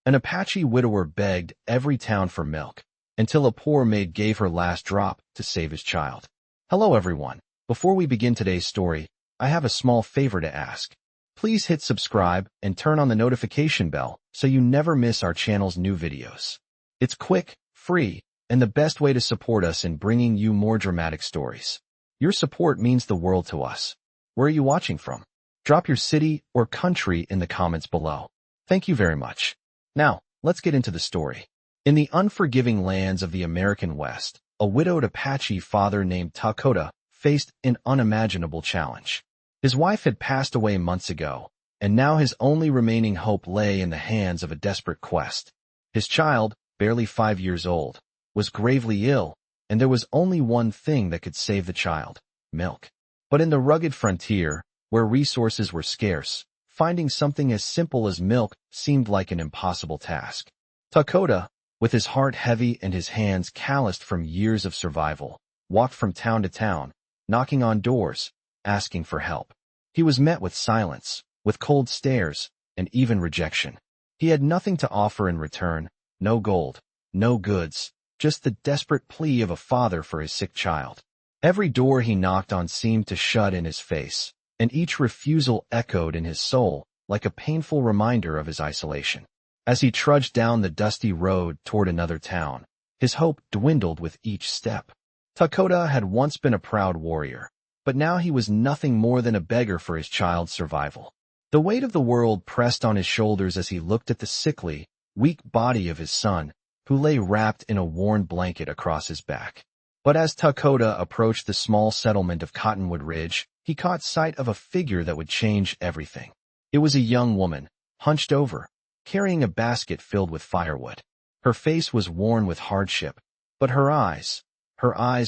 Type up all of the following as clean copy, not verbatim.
An Apache widower begged every town for milk, until a poor maid gave her last drop to save his child. Hello everyone. Before we begin today's story, I have a small favor to ask. Please hit subscribe and turn on the notification bell so you never miss our channel's new videos. It's quick, free, and the best way to support us in bringing you more dramatic stories. Your support means the world to us. Where are you watching from? Drop your city or country in the comments below. Thank you very much. Now, let's get into the story. In the unforgiving lands of the American West, a widowed Apache father named Takoda faced an unimaginable challenge. His wife had passed away months ago, and now his only remaining hope lay in the hands of a desperate quest. His child, barely 5 years old, was gravely ill, and there was only one thing that could save the child: milk. But in the rugged frontier, where resources were scarce, finding something as simple as milk seemed like an impossible task. Takoda, with his heart heavy and his hands calloused from years of survival, walked from town to town, knocking on doors, asking for help. He was met with silence, with cold stares, and even rejection. He had nothing to offer in return, no gold, no goods, just the desperate plea of a father for his sick child. Every door he knocked on seemed to shut in his face, and each refusal echoed in his soul like a painful reminder of his isolation. As he trudged down the dusty road toward another town, his hope dwindled with each step. Takoda had once been a proud warrior, but now he was nothing more than a beggar for his child's survival. The weight of the world pressed on his shoulders as he looked at the sickly, weak body of his son, who lay wrapped in a worn blanket across his back. But as Takoda approached the small settlement of Cottonwood Ridge, he caught sight of a figure that would change everything. It was a young woman, hunched over, carrying a basket filled with firewood. Her face was worn with hardship, but her eyes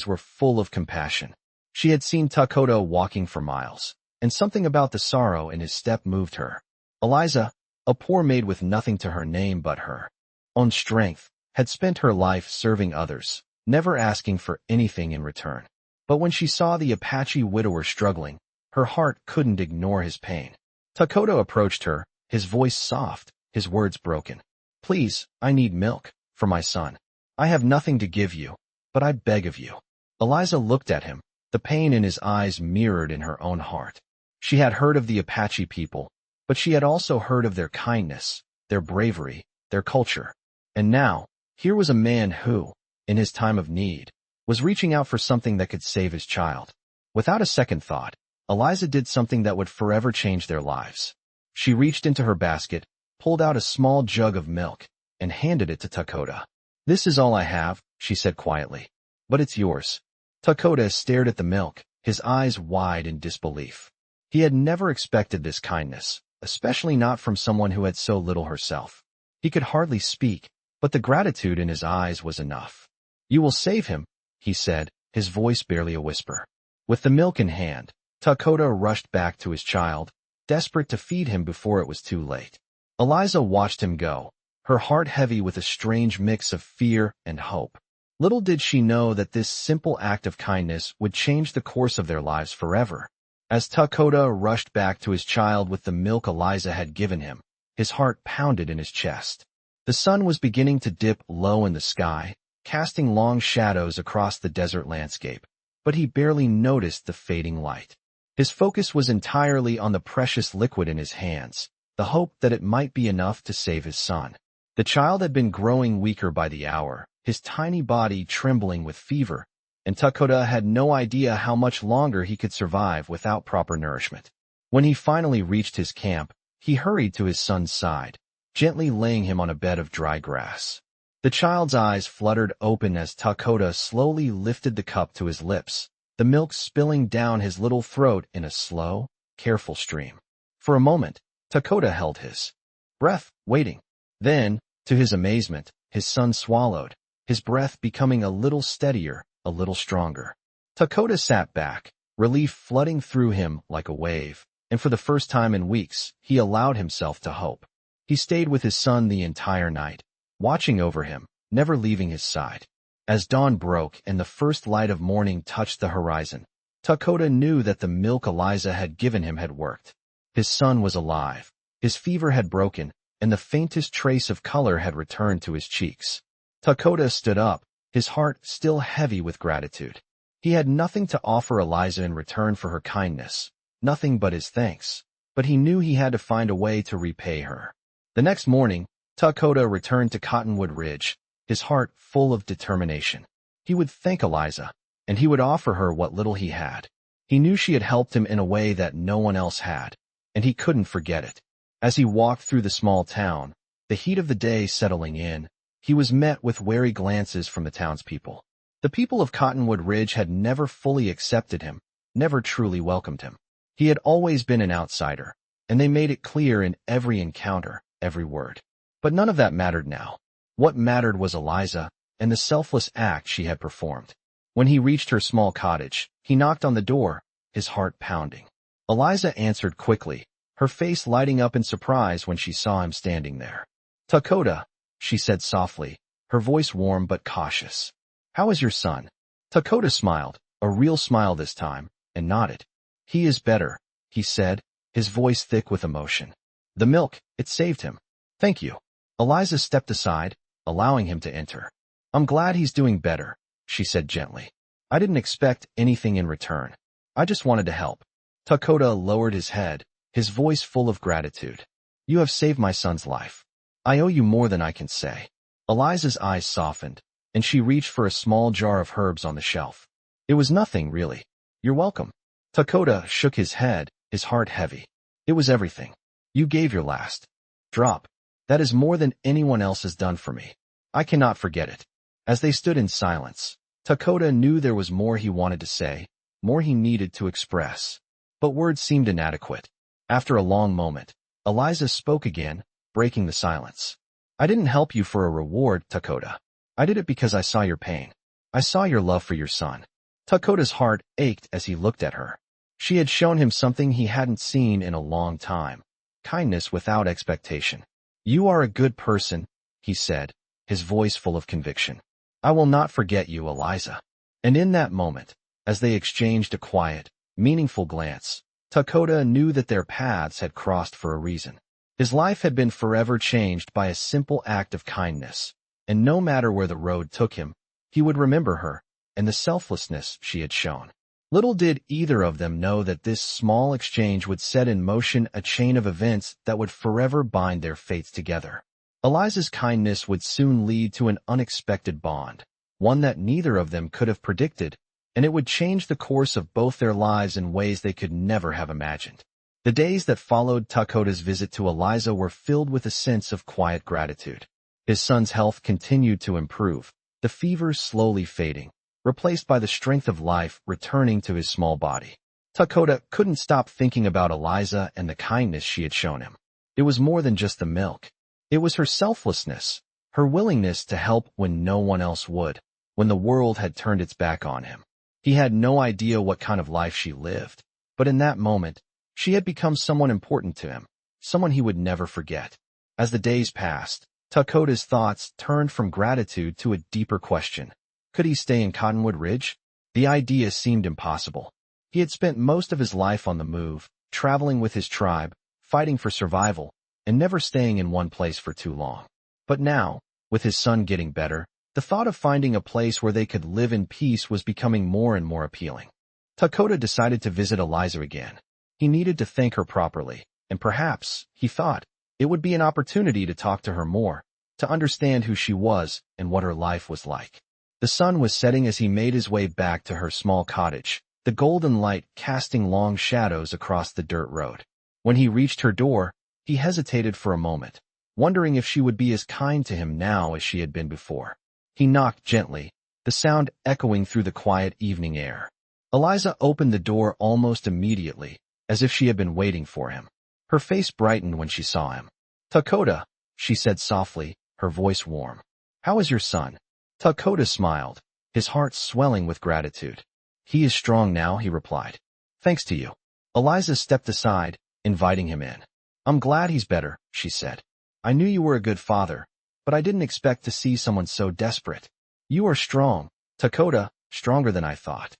were full of compassion. She had seen Takoda walking for miles, and something about the sorrow in his step moved her. Eliza, a poor maid with nothing to her name but her own strength, had spent her life serving others, never asking for anything in return. But when she saw the Apache widower struggling, her heart couldn't ignore his pain. Takoda approached her, his voice soft, his words broken. "Please, I need milk for my son. I have nothing to give you, but I beg of you." Eliza looked at him, the pain in his eyes mirrored in her own heart. She had heard of the Apache people, but she had also heard of their kindness, their bravery, their culture. And now, here was a man who, in his time of need, was reaching out for something that could save his child. Without a second thought, Eliza did something that would forever change their lives. She reached into her basket, pulled out a small jug of milk, and handed it to Takoda. "This is all I have," she said quietly, "but it's yours." Takoda stared at the milk, his eyes wide in disbelief. He had never expected this kindness, especially not from someone who had so little herself. He could hardly speak, but the gratitude in his eyes was enough. "You will save him," he said, his voice barely a whisper. With the milk in hand, Takoda rushed back to his child, desperate to feed him before it was too late. Eliza watched him go, her heart heavy with a strange mix of fear and hope. Little did she know that this simple act of kindness would change the course of their lives forever. As Takoda rushed back to his child with the milk Eliza had given him, his heart pounded in his chest. The sun was beginning to dip low in the sky, casting long shadows across the desert landscape, but he barely noticed the fading light. His focus was entirely on the precious liquid in his hands, the hope that it might be enough to save his son. The child had been growing weaker by the hour, his tiny body trembling with fever, and Takoda had no idea how much longer he could survive without proper nourishment. When he finally reached his camp, he hurried to his son's side, gently laying him on a bed of dry grass. The child's eyes fluttered open as Takoda slowly lifted the cup to his lips, the milk spilling down his little throat in a slow, careful stream. For a moment, Takoda held his breath, waiting. Then, to his amazement, his son swallowed, his breath becoming a little steadier, a little stronger. Takoda sat back, relief flooding through him like a wave, and for the first time in weeks, he allowed himself to hope. He stayed with his son the entire night, watching over him, never leaving his side. As dawn broke and the first light of morning touched the horizon, Takoda knew that the milk Eliza had given him had worked. His son was alive. His fever had broken, and the faintest trace of color had returned to his cheeks. Takoda stood up, his heart still heavy with gratitude. He had nothing to offer Eliza in return for her kindness, nothing but his thanks, but he knew he had to find a way to repay her. The next morning, Takoda returned to Cottonwood Ridge, his heart full of determination. He would thank Eliza, and he would offer her what little he had. He knew she had helped him in a way that no one else had, and he couldn't forget it. As he walked through the small town, the heat of the day settling in, he was met with wary glances from the townspeople. The people of Cottonwood Ridge had never fully accepted him, never truly welcomed him. He had always been an outsider, and they made it clear in every encounter, every word. But none of that mattered now. What mattered was Eliza and the selfless act she had performed. When he reached her small cottage, he knocked on the door, his heart pounding. Eliza answered quickly, her face lighting up in surprise when she saw him standing there. "Takoda," she said softly, her voice warm but cautious. "How is your son?" Takoda smiled, a real smile this time, and nodded. "He is better," he said, his voice thick with emotion. "The milk, it saved him." "Thank you." Eliza stepped aside, allowing him to enter. "I'm glad he's doing better," she said gently. "I didn't expect anything in return. I just wanted to help." Takoda lowered his head, his voice full of gratitude. "You have saved my son's life. I owe you more than I can say." Eliza's eyes softened, and she reached for a small jar of herbs on the shelf. "It was nothing, really. You're welcome." Takoda shook his head, his heart heavy. "It was everything. You gave your last drop. That is more than anyone else has done for me. I cannot forget it." As they stood in silence, Takoda knew there was more he wanted to say, more he needed to express. But words seemed inadequate. After a long moment, Eliza spoke again, breaking the silence. "I didn't help you for a reward, Takoda. I did it because I saw your pain. I saw your love for your son." Takoda's heart ached as he looked at her. She had shown him something he hadn't seen in a long time, kindness without expectation. "You are a good person," he said, his voice full of conviction. "I will not forget you, Eliza." And in that moment, as they exchanged a quiet, meaningful glance, Takoda knew that their paths had crossed for a reason. His life had been forever changed by a simple act of kindness, and no matter where the road took him, he would remember her and the selflessness she had shown. Little did either of them know that this small exchange would set in motion a chain of events that would forever bind their fates together. Eliza's kindness would soon lead to an unexpected bond, one that neither of them could have predicted, and it would change the course of both their lives in ways they could never have imagined. The days that followed Takoda's visit to Eliza were filled with a sense of quiet gratitude. His son's health continued to improve, the fever slowly fading, replaced by the strength of life returning to his small body. Takoda couldn't stop thinking about Eliza and the kindness she had shown him. It was more than just the milk. It was her selflessness, her willingness to help when no one else would, when the world had turned its back on him. He had no idea what kind of life she lived, but in that moment, she had become someone important to him, someone he would never forget. As the days passed, Takoda's thoughts turned from gratitude to a deeper question. Could he stay in Cottonwood Ridge? The idea seemed impossible. He had spent most of his life on the move, traveling with his tribe, fighting for survival, and never staying in one place for too long. But now, with his son getting better, the thought of finding a place where they could live in peace was becoming more and more appealing. Takoda decided to visit Eliza again. He needed to thank her properly, and perhaps, he thought, it would be an opportunity to talk to her more, to understand who she was and what her life was like. The sun was setting as he made his way back to her small cottage, the golden light casting long shadows across the dirt road. When he reached her door, he hesitated for a moment, wondering if she would be as kind to him now as she had been before. He knocked gently, the sound echoing through the quiet evening air. Eliza opened the door almost immediately, as if she had been waiting for him. Her face brightened when she saw him. "Takoda," she said softly, her voice warm. "How is your son?" Takoda smiled, his heart swelling with gratitude. "He is strong now," he replied. "Thanks to you." Eliza stepped aside, inviting him in. "I'm glad he's better," she said. "I knew you were a good father, but I didn't expect to see someone so desperate. You are strong, Takoda, stronger than I thought."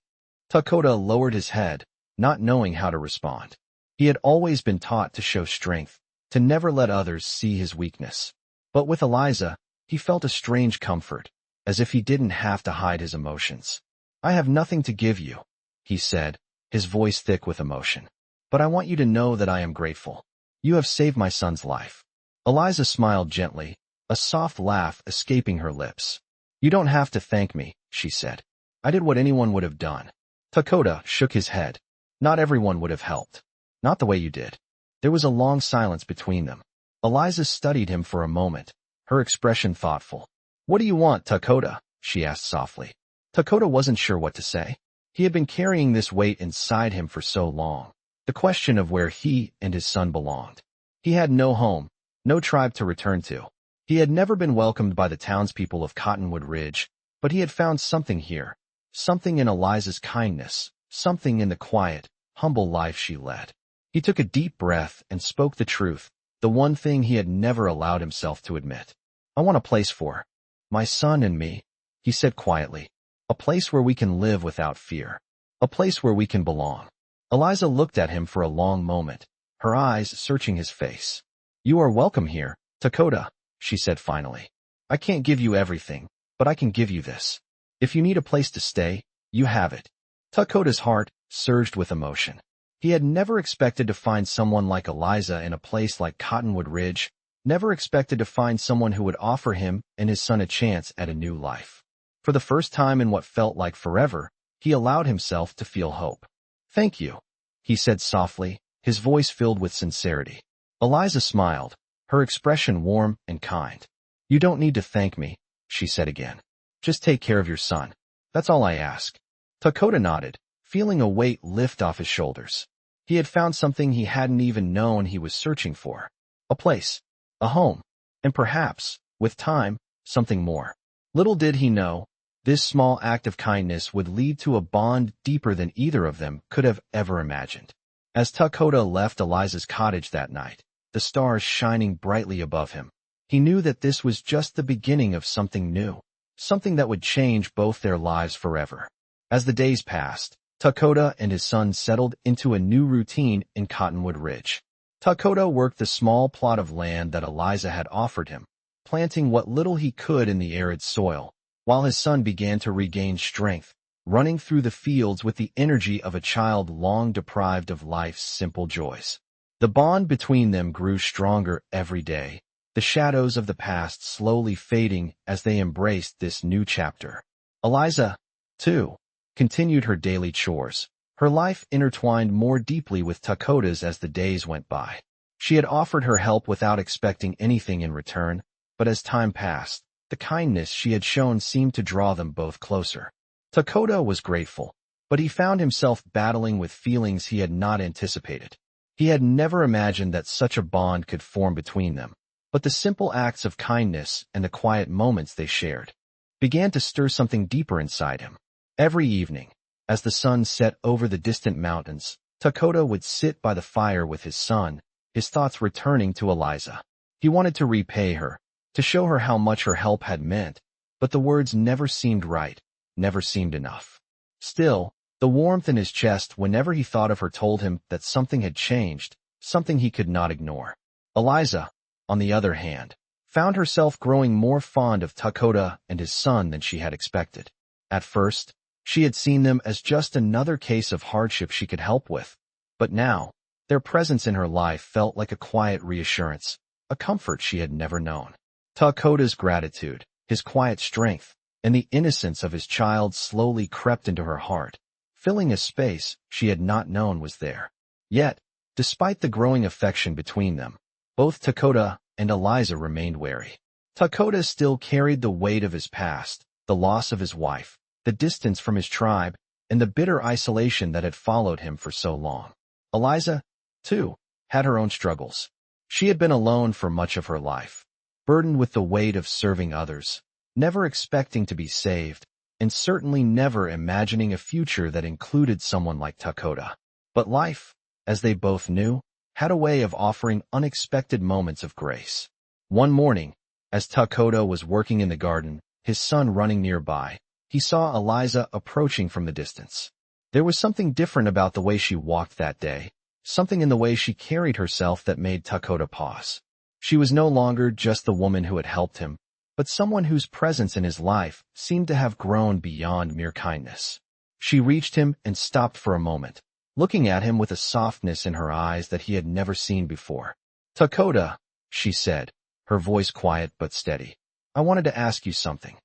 Takoda lowered his head, not knowing how to respond. He had always been taught to show strength, to never let others see his weakness. But with Eliza, he felt a strange comfort, as if he didn't have to hide his emotions. "I have nothing to give you," he said, his voice thick with emotion. "But I want you to know that I am grateful. You have saved my son's life." Eliza smiled gently, a soft laugh escaping her lips. "You don't have to thank me," she said. "I did what anyone would have done." Takoda shook his head. "Not everyone would have helped. Not the way you did." There was a long silence between them. Eliza studied him for a moment, her expression thoughtful. "What do you want, Takoda?" she asked softly. Takoda wasn't sure what to say. He had been carrying this weight inside him for so long. The question of where he and his son belonged. He had no home, no tribe to return to. He had never been welcomed by the townspeople of Cottonwood Ridge, but he had found something here, something in Eliza's kindness, something in the quiet, humble life she led. He took a deep breath and spoke the truth, the one thing he had never allowed himself to admit. "I want a place for my son and me," he said quietly. "A place where we can live without fear. A place where we can belong." Eliza looked at him for a long moment, her eyes searching his face. "You are welcome here, Takoda," she said finally. "I can't give you everything, but I can give you this. If you need a place to stay, you have it." Takoda's heart surged with emotion. He had never expected to find someone like Eliza in a place like Cottonwood Ridge, never expected to find someone who would offer him and his son a chance at a new life. For the first time in what felt like forever, he allowed himself to feel hope. "Thank you," he said softly, his voice filled with sincerity. Eliza smiled, her expression warm and kind. "You don't need to thank me," she said again. "Just take care of your son. That's all I ask." Takoda nodded, feeling a weight lift off his shoulders. He had found something he hadn't even known he was searching for. A place, a home, and perhaps, with time, something more. Little did he know, this small act of kindness would lead to a bond deeper than either of them could have ever imagined. As Takoda left Eliza's cottage that night, the stars shining brightly above him, he knew that this was just the beginning of something new, something that would change both their lives forever. As the days passed, Takoda and his son settled into a new routine in Cottonwood Ridge. Takoda worked the small plot of land that Eliza had offered him, planting what little he could in the arid soil, while his son began to regain strength, running through the fields with the energy of a child long deprived of life's simple joys. The bond between them grew stronger every day, the shadows of the past slowly fading as they embraced this new chapter. Eliza, too, continued her daily chores, her life intertwined more deeply with Takoda's as the days went by. She had offered her help without expecting anything in return, but as time passed, the kindness she had shown seemed to draw them both closer. Takoda was grateful, but he found himself battling with feelings he had not anticipated. He had never imagined that such a bond could form between them, but the simple acts of kindness and the quiet moments they shared began to stir something deeper inside him. Every evening, as the sun set over the distant mountains, Takoda would sit by the fire with his son, his thoughts returning to Eliza. He wanted to repay her, to show her how much her help had meant, but the words never seemed right, never seemed enough. Still, the warmth in his chest whenever he thought of her told him that something had changed, something he could not ignore. Eliza, on the other hand, found herself growing more fond of Takoda and his son than she had expected. At first, she had seen them as just another case of hardship she could help with, but now, their presence in her life felt like a quiet reassurance, a comfort she had never known. Takoda's gratitude, his quiet strength, and the innocence of his child slowly crept into her heart, filling a space she had not known was there. Yet, despite the growing affection between them, both Takoda and Eliza remained wary. Takoda still carried the weight of his past, the loss of his wife, the distance from his tribe, and the bitter isolation that had followed him for so long. Eliza, too, had her own struggles. She had been alone for much of her life, burdened with the weight of serving others, never expecting to be saved, and certainly never imagining a future that included someone like Takoda. But life, as they both knew, had a way of offering unexpected moments of grace. One morning, as Takoda was working in the garden, his son running nearby, he saw Eliza approaching from the distance. There was something different about the way she walked that day, something in the way she carried herself that made Takoda pause. She was no longer just the woman who had helped him, but someone whose presence in his life seemed to have grown beyond mere kindness. She reached him and stopped for a moment, looking at him with a softness in her eyes that he had never seen before. "Takoda," she said, her voice quiet but steady. "I wanted to ask you something."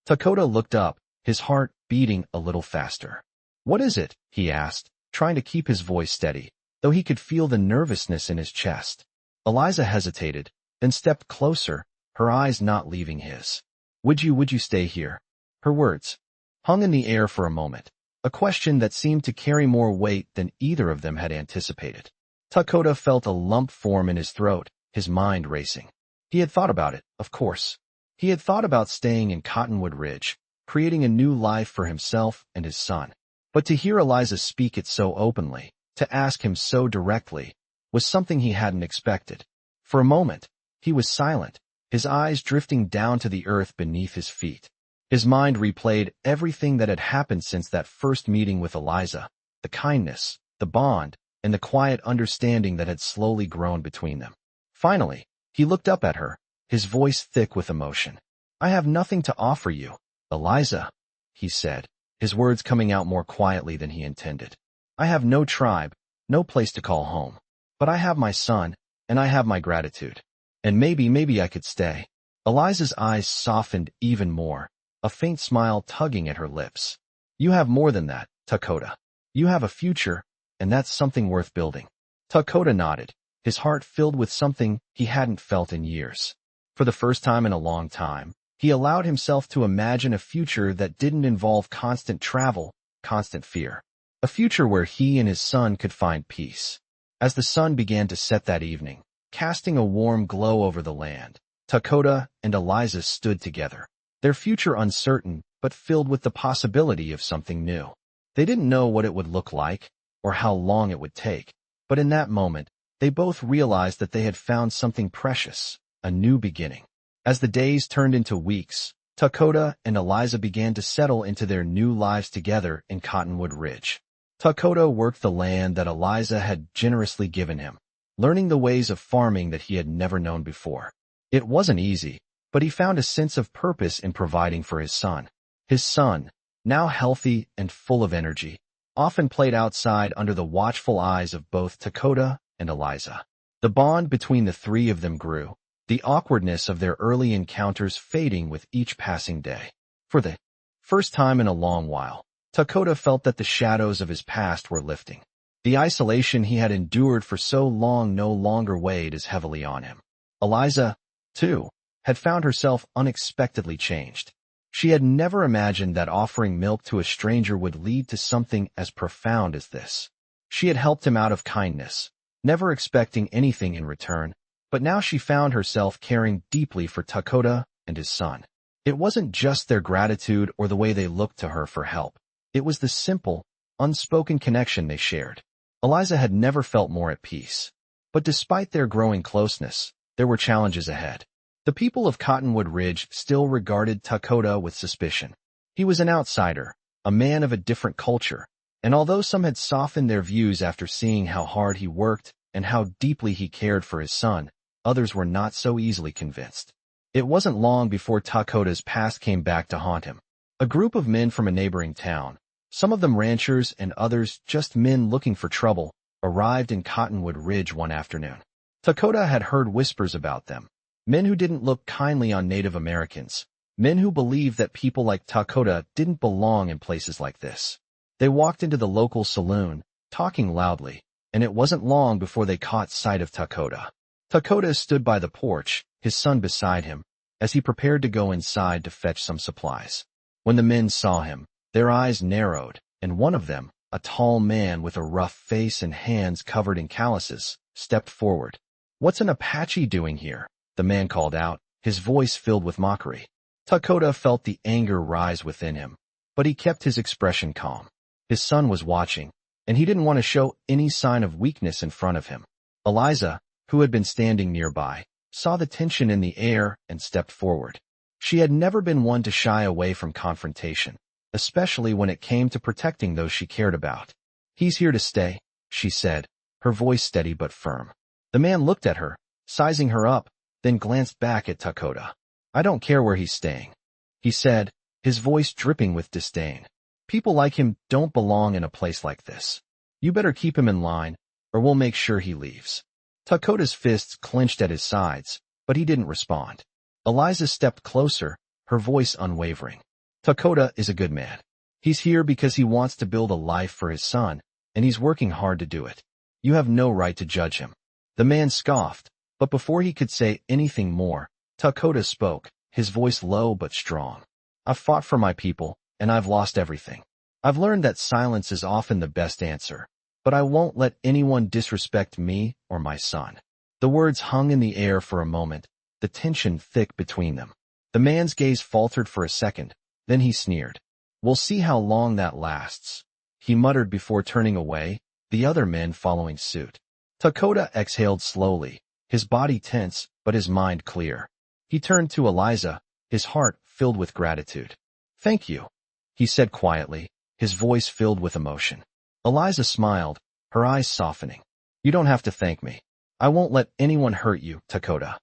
Takoda looked up, his heart beating a little faster. "What is it?" he asked, trying to keep his voice steady, though he could feel the nervousness in his chest. Eliza hesitated, then stepped closer, her eyes not leaving his. Would you stay here?" Her words hung in the air for a moment, a question that seemed to carry more weight than either of them had anticipated. Takoda felt a lump form in his throat, his mind racing. He had thought about it, of course. He had thought about staying in Cottonwood Ridge, creating a new life for himself and his son. But to hear Eliza speak it so openly, to ask him so directly, was something he hadn't expected. For a moment, he was silent, his eyes drifting down to the earth beneath his feet. His mind replayed everything that had happened since that first meeting with Eliza, the kindness, the bond, and the quiet understanding that had slowly grown between them. Finally, he looked up at her, his voice thick with emotion. "I have nothing to offer you, Eliza," he said, his words coming out more quietly than he intended. "I have no tribe, no place to call home. But I have my son, and I have my gratitude. And maybe I could stay." Eliza's eyes softened even more, a faint smile tugging at her lips. "You have more than that, Takoda. You have a future, and that's something worth building." Takoda nodded, his heart filled with something he hadn't felt in years. For the first time in a long time, he allowed himself to imagine a future that didn't involve constant travel, constant fear. A future where he and his son could find peace. As the sun began to set that evening, casting a warm glow over the land, Takoda and Eliza stood together, their future uncertain but filled with the possibility of something new. They didn't know what it would look like or how long it would take, but in that moment, they both realized that they had found something precious, a new beginning. As the days turned into weeks, Takoda and Eliza began to settle into their new lives together in Cottonwood Ridge. Takoda worked the land that Eliza had generously given him, learning the ways of farming that he had never known before. It wasn't easy, but he found a sense of purpose in providing for his son. His son, now healthy and full of energy, often played outside under the watchful eyes of both Takoda and Eliza. The bond between the three of them grew, the awkwardness of their early encounters fading with each passing day. For the first time in a long while, Takoda felt that the shadows of his past were lifting. The isolation he had endured for so long no longer weighed as heavily on him. Eliza, too, had found herself unexpectedly changed. She had never imagined that offering milk to a stranger would lead to something as profound as this. She had helped him out of kindness, never expecting anything in return, but now she found herself caring deeply for Takoda and his son. It wasn't just their gratitude or the way they looked to her for help. It was the simple, unspoken connection they shared. Eliza had never felt more at peace. But despite their growing closeness, there were challenges ahead. The people of Cottonwood Ridge still regarded Takoda with suspicion. He was an outsider, a man of a different culture, and although some had softened their views after seeing how hard he worked and how deeply he cared for his son, others were not so easily convinced. It wasn't long before Takoda's past came back to haunt him. A group of men from a neighboring town, some of them ranchers and others just men looking for trouble, arrived in Cottonwood Ridge one afternoon. Takoda had heard whispers about them. Men who didn't look kindly on Native Americans. Men who believed that people like Takoda didn't belong in places like this. They walked into the local saloon, talking loudly, and it wasn't long before they caught sight of Takoda. Takoda stood by the porch, his son beside him, as he prepared to go inside to fetch some supplies. When the men saw him, their eyes narrowed, and one of them, a tall man with a rough face and hands covered in calluses, stepped forward. "What's an Apache doing here?" the man called out, his voice filled with mockery. Takoda felt the anger rise within him, but he kept his expression calm. His son was watching, and he didn't want to show any sign of weakness in front of him. Eliza, who had been standing nearby, saw the tension in the air and stepped forward. She had never been one to shy away from confrontation, especially when it came to protecting those she cared about. "He's here to stay," she said, her voice steady but firm. The man looked at her, sizing her up, then glanced back at Takoda. "I don't care where he's staying," he said, his voice dripping with disdain. "People like him don't belong in a place like this. You better keep him in line, or we'll make sure he leaves." Takoda's fists clenched at his sides, but he didn't respond. Eliza stepped closer, her voice unwavering. "Takoda is a good man. He's here because he wants to build a life for his son, and he's working hard to do it. You have no right to judge him." The man scoffed, but before he could say anything more, Takoda spoke, his voice low but strong. "I've fought for my people, and I've lost everything. I've learned that silence is often the best answer, but I won't let anyone disrespect me or my son." The words hung in the air for a moment, the tension thick between them. The man's gaze faltered for a second, then he sneered. "We'll see how long that lasts," he muttered before turning away, the other men following suit. Takoda exhaled slowly, his body tense but his mind clear. He turned to Eliza, his heart filled with gratitude. "Thank you," he said quietly, his voice filled with emotion. Eliza smiled, her eyes softening. "You don't have to thank me. I won't let anyone hurt you, Takoda."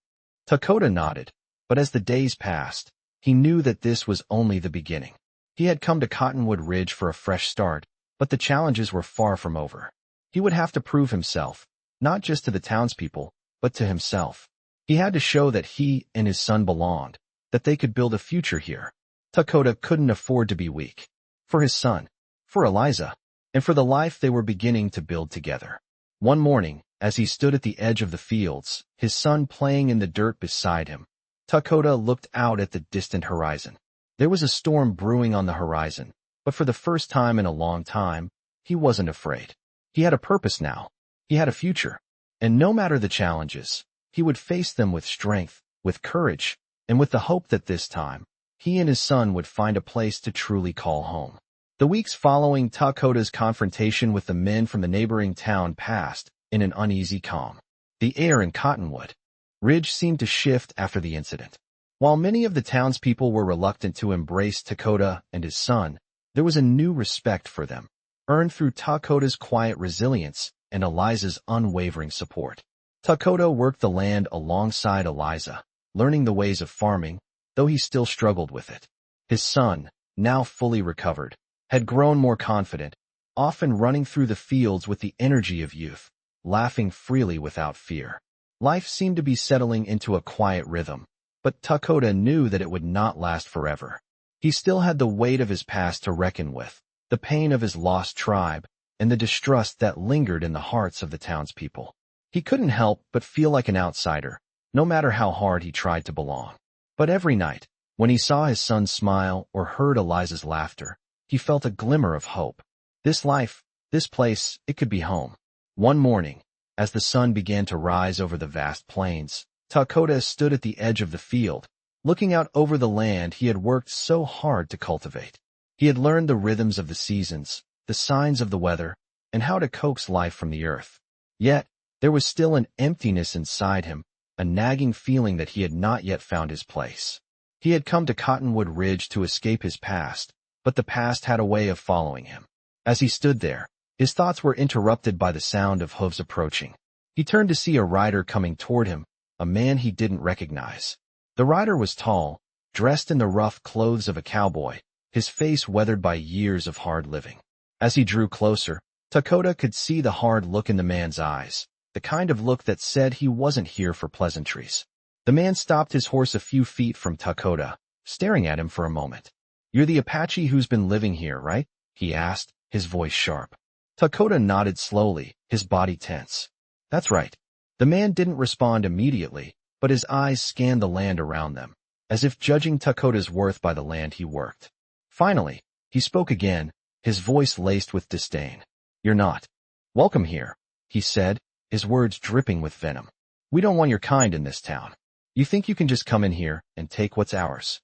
Takoda nodded, but as the days passed, he knew that this was only the beginning. He had come to Cottonwood Ridge for a fresh start, but the challenges were far from over. He would have to prove himself, not just to the townspeople, but to himself. He had to show that he and his son belonged, that they could build a future here. Takoda couldn't afford to be weak. For his son, for Eliza, and for the life they were beginning to build together. One morning, as he stood at the edge of the fields, his son playing in the dirt beside him, Takoda looked out at the distant horizon. There was a storm brewing on the horizon, but for the first time in a long time, he wasn't afraid. He had a purpose now. He had a future. And no matter the challenges, he would face them with strength, with courage, and with the hope that this time, he and his son would find a place to truly call home. The weeks following Takoda's confrontation with the men from the neighboring town passed in an uneasy calm. The air in Cottonwood Ridge seemed to shift after the incident. While many of the townspeople were reluctant to embrace Takoda and his son, there was a new respect for them, earned through Takoda's quiet resilience and Eliza's unwavering support. Takoda worked the land alongside Eliza, learning the ways of farming, though he still struggled with it. His son, now fully recovered, had grown more confident, often running through the fields with the energy of youth, laughing freely without fear. Life seemed to be settling into a quiet rhythm, but Takoda knew that it would not last forever. He still had the weight of his past to reckon with, the pain of his lost tribe, and the distrust that lingered in the hearts of the townspeople. He couldn't help but feel like an outsider, no matter how hard he tried to belong. But every night, when he saw his son smile or heard Eliza's laughter, he felt a glimmer of hope. This life, this place, it could be home. One morning, as the sun began to rise over the vast plains, Takoda stood at the edge of the field, looking out over the land he had worked so hard to cultivate. He had learned the rhythms of the seasons, the signs of the weather, and how to coax life from the earth. Yet, there was still an emptiness inside him, a nagging feeling that he had not yet found his place. He had come to Cottonwood Ridge to escape his past, but the past had a way of following him. As he stood there, his thoughts were interrupted by the sound of hooves approaching. He turned to see a rider coming toward him, a man he didn't recognize. The rider was tall, dressed in the rough clothes of a cowboy, his face weathered by years of hard living. As he drew closer, Takoda could see the hard look in the man's eyes, the kind of look that said he wasn't here for pleasantries. The man stopped his horse a few feet from Takoda, staring at him for a moment. "You're the Apache who's been living here, right?" he asked, his voice sharp. Takoda nodded slowly, his body tense. "That's right." The man didn't respond immediately, but his eyes scanned the land around them, as if judging Takoda's worth by the land he worked. Finally, he spoke again, his voice laced with disdain. "You're not welcome here," he said, his words dripping with venom. "We don't want your kind in this town. You think you can just come in here and take what's ours?"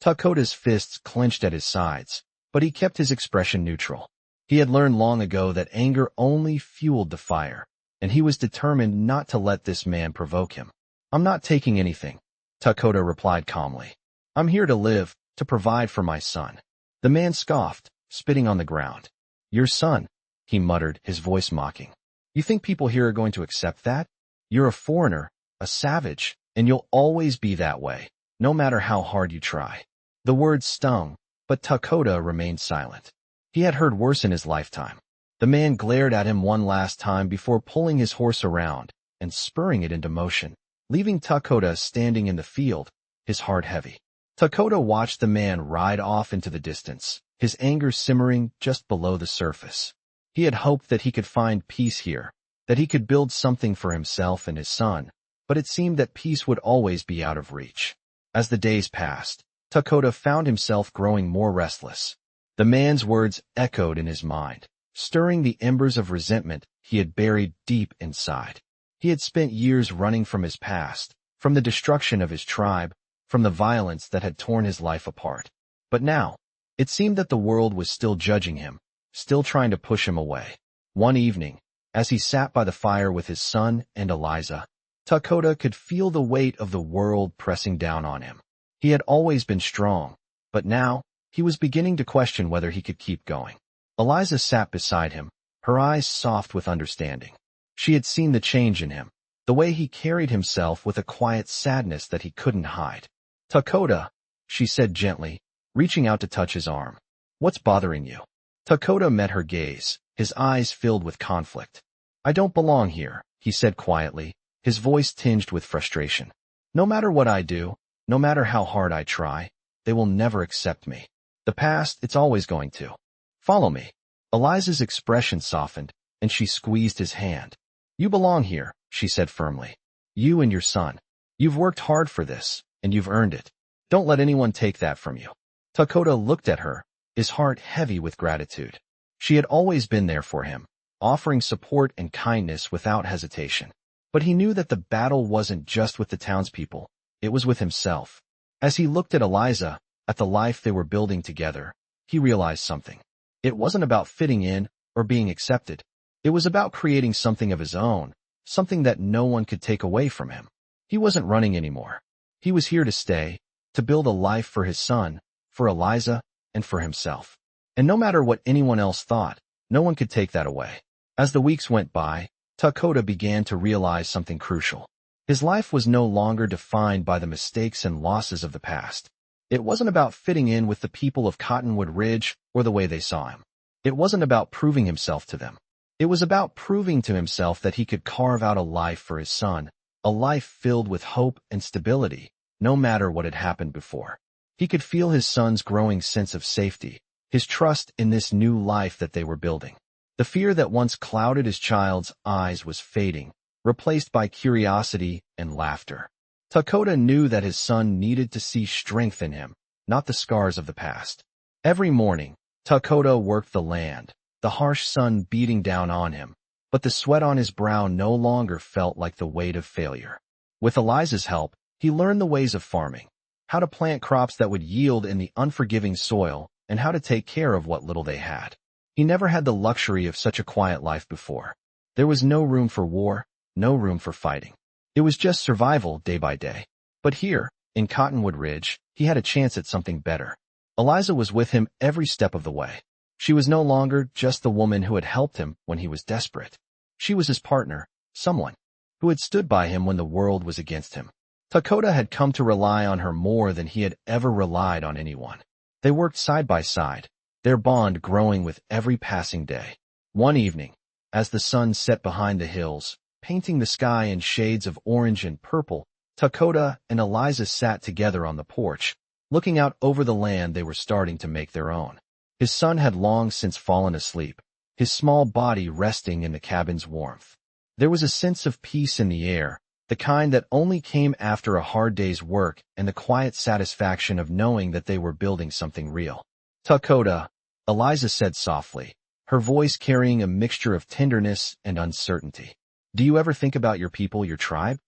Takoda's fists clenched at his sides, but he kept his expression neutral. He had learned long ago that anger only fueled the fire, and he was determined not to let this man provoke him. "I'm not taking anything," Takoda replied calmly. "I'm here to live, to provide for my son." The man scoffed, spitting on the ground. "Your son," he muttered, his voice mocking. You think people here are going to accept that? You're a foreigner, a savage, and you'll always be that way, no matter how hard you try. The words stung, but Takoda remained silent. He had heard worse in his lifetime. The man glared at him one last time before pulling his horse around and spurring it into motion, leaving Takoda standing in the field, his heart heavy. Takoda watched the man ride off into the distance, his anger simmering just below the surface. He had hoped that he could find peace here, that he could build something for himself and his son, but it seemed that peace would always be out of reach. As the days passed, Takoda found himself growing more restless. The man's words echoed in his mind, stirring the embers of resentment he had buried deep inside. He had spent years running from his past, from the destruction of his tribe, from the violence that had torn his life apart. But now, it seemed that the world was still judging him, still trying to push him away. One evening, as he sat by the fire with his son and Eliza, Takoda could feel the weight of the world pressing down on him. He had always been strong, but now, he was beginning to question whether he could keep going. Eliza sat beside him, her eyes soft with understanding. She had seen the change in him, the way he carried himself with a quiet sadness that he couldn't hide. "Takoda," she said gently, reaching out to touch his arm. "What's bothering you?" Takoda met her gaze, his eyes filled with conflict. "I don't belong here," he said quietly, his voice tinged with frustration. "No matter what I do, no matter how hard I try, they will never accept me. The past, it's always going to. Follow me." Eliza's expression softened, and she squeezed his hand. "You belong here," she said firmly. "You and your son. You've worked hard for this, and you've earned it. Don't let anyone take that from you." Takoda looked at her, his heart heavy with gratitude. She had always been there for him, offering support and kindness without hesitation. But he knew that the battle wasn't just with the townspeople, it was with himself. As he looked at Eliza, at the life they were building together, he realized something. It wasn't about fitting in or being accepted. It was about creating something of his own, something that no one could take away from him. He wasn't running anymore. He was here to stay, to build a life for his son, for Eliza, and for himself. And no matter what anyone else thought, no one could take that away. As the weeks went by, Takoda began to realize something crucial. His life was no longer defined by the mistakes and losses of the past. It wasn't about fitting in with the people of Cottonwood Ridge or the way they saw him. It wasn't about proving himself to them. It was about proving to himself that he could carve out a life for his son, a life filled with hope and stability, no matter what had happened before. He could feel his son's growing sense of safety, his trust in this new life that they were building. The fear that once clouded his child's eyes was fading, replaced by curiosity and laughter. Takoda knew that his son needed to see strength in him, not the scars of the past. Every morning, Takoda worked the land, the harsh sun beating down on him, but the sweat on his brow no longer felt like the weight of failure. With Eliza's help, he learned the ways of farming, how to plant crops that would yield in the unforgiving soil, and how to take care of what little they had. He never had the luxury of such a quiet life before. There was no room for war, no room for fighting. It was just survival day by day. But here, in Cottonwood Ridge, he had a chance at something better. Eliza was with him every step of the way. She was no longer just the woman who had helped him when he was desperate. She was his partner, someone who had stood by him when the world was against him. Takoda had come to rely on her more than he had ever relied on anyone. They worked side by side, their bond growing with every passing day. One evening, as the sun set behind the hills, painting the sky in shades of orange and purple, Takoda and Eliza sat together on the porch, looking out over the land they were starting to make their own. His son had long since fallen asleep, his small body resting in the cabin's warmth. There was a sense of peace in the air, the kind that only came after a hard day's work and the quiet satisfaction of knowing that they were building something real. "Takoda," Eliza said softly, her voice carrying a mixture of tenderness and uncertainty. "Do you ever think about your people, your tribe?"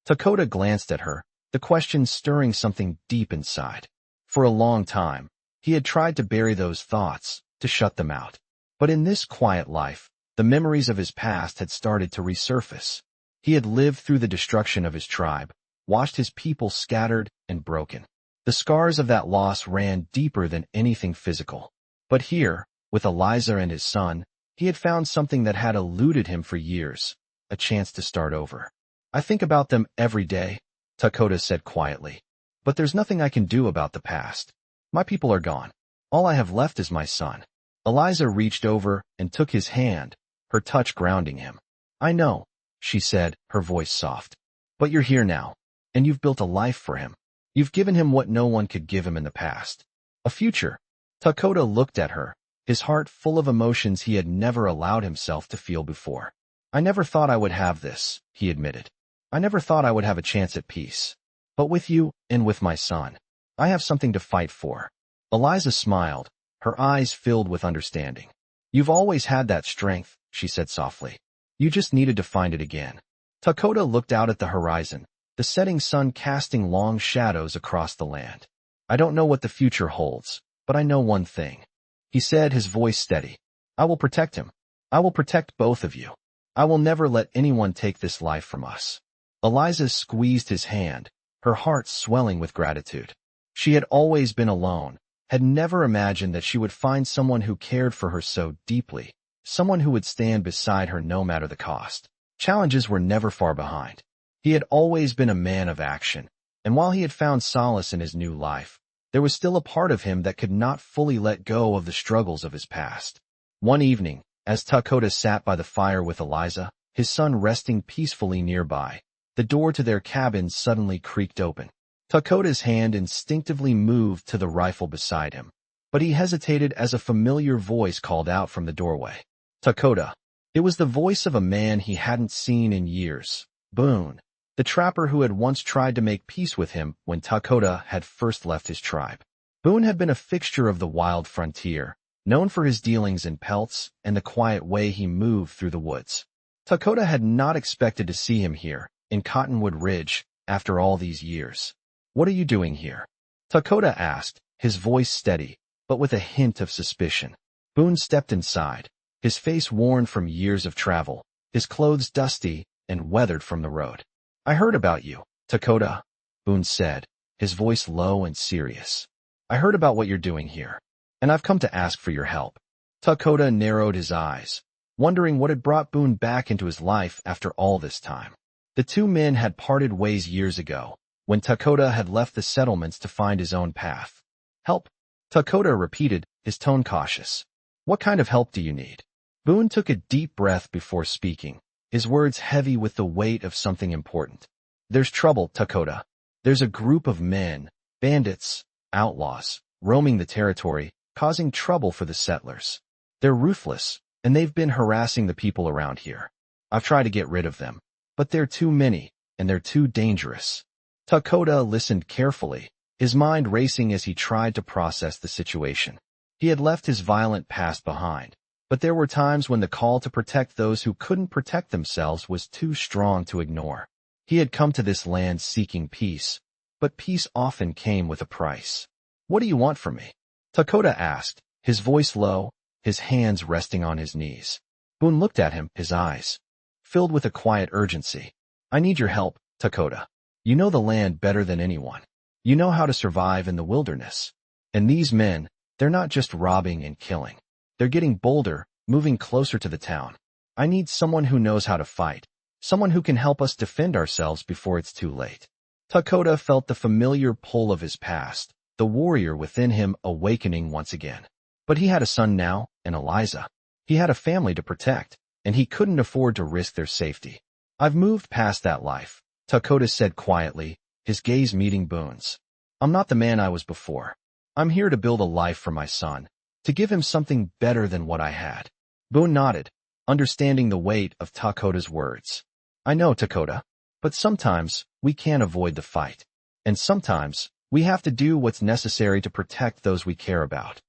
Takoda glanced at her, the question stirring something deep inside. For a long time, he had tried to bury those thoughts, to shut them out. But in this quiet life, the memories of his past had started to resurface. He had lived through the destruction of his tribe, watched his people scattered and broken. The scars of that loss ran deeper than anything physical. But here, with Eliza and his son, He had found something that had eluded him for years, a chance to start over. I think about them every day, Takoda said quietly. But there's nothing I can do about the past. My people are gone. All I have left is my son. Eliza reached over and took his hand, her touch grounding him. I know, she said, her voice soft. But you're here now, and you've built a life for him. You've given him what no one could give him in the past. A future. Takoda looked at her, his heart full of emotions he had never allowed himself to feel before. I never thought I would have this, he admitted. I never thought I would have a chance at peace. But with you, and with my son, I have something to fight for. Eliza smiled, her eyes filled with understanding. You've always had that strength, she said softly. You just needed to find it again. Takoda looked out at the horizon, the setting sun casting long shadows across the land. I don't know what the future holds, but I know one thing. He said, his voice steady. I will protect him. I will protect both of you. I will never let anyone take this life from us. Eliza squeezed his hand, her heart swelling with gratitude. She had always been alone, had never imagined that she would find someone who cared for her so deeply, someone who would stand beside her no matter the cost. Challenges were never far behind. He had always been a man of action, and while he had found solace in his new life, there was still a part of him that could not fully let go of the struggles of his past. One evening, as Takoda sat by the fire with Eliza, his son resting peacefully nearby, the door to their cabin suddenly creaked open. Takoda's hand instinctively moved to the rifle beside him, but he hesitated as a familiar voice called out from the doorway. Takoda. It was the voice of a man he hadn't seen in years, Boone, the trapper who had once tried to make peace with him when Takoda had first left his tribe. Boone had been a fixture of the wild frontier, known for his dealings in pelts and the quiet way he moved through the woods. Takoda had not expected to see him here, in Cottonwood Ridge, after all these years. What are you doing here? Takoda asked, his voice steady, but with a hint of suspicion. Boone stepped inside, his face worn from years of travel, his clothes dusty and weathered from the road. I heard about you, Takoda, Boone said, his voice low and serious. I heard about what you're doing here, and I've come to ask for your help. Takoda narrowed his eyes, wondering what had brought Boone back into his life after all this time. The two men had parted ways years ago, when Takoda had left the settlements to find his own path. Help, Takoda repeated, his tone cautious. What kind of help do you need? Boone took a deep breath before speaking, his words heavy with the weight of something important. There's trouble, Takoda. There's a group of men, bandits, outlaws, roaming the territory, causing trouble for the settlers. They're ruthless, and they've been harassing the people around here. I've tried to get rid of them, but they're too many, and they're too dangerous. Takoda listened carefully, his mind racing as he tried to process the situation. He had left his violent past behind, but there were times when the call to protect those who couldn't protect themselves was too strong to ignore. He had come to this land seeking peace, but peace often came with a price. What do you want from me? Takoda asked, his voice low, his hands resting on his knees. Boone looked at him, his eyes filled with a quiet urgency. I need your help, Takoda. You know the land better than anyone. You know how to survive in the wilderness. And these men, they're not just robbing and killing. They're getting bolder, moving closer to the town. I need someone who knows how to fight, someone who can help us defend ourselves before it's too late. Takoda felt the familiar pull of his past, the warrior within him awakening once again. But he had a son now, and Eliza. He had a family to protect, and he couldn't afford to risk their safety. I've moved past that life, Takoda said quietly, his gaze meeting Boone's. I'm not the man I was before. I'm here to build a life for my son, to give him something better than what I had. Boone nodded, understanding the weight of Takoda's words. I know, Takoda, but sometimes we can't avoid the fight. And sometimes we have to do what's necessary to protect those we care about.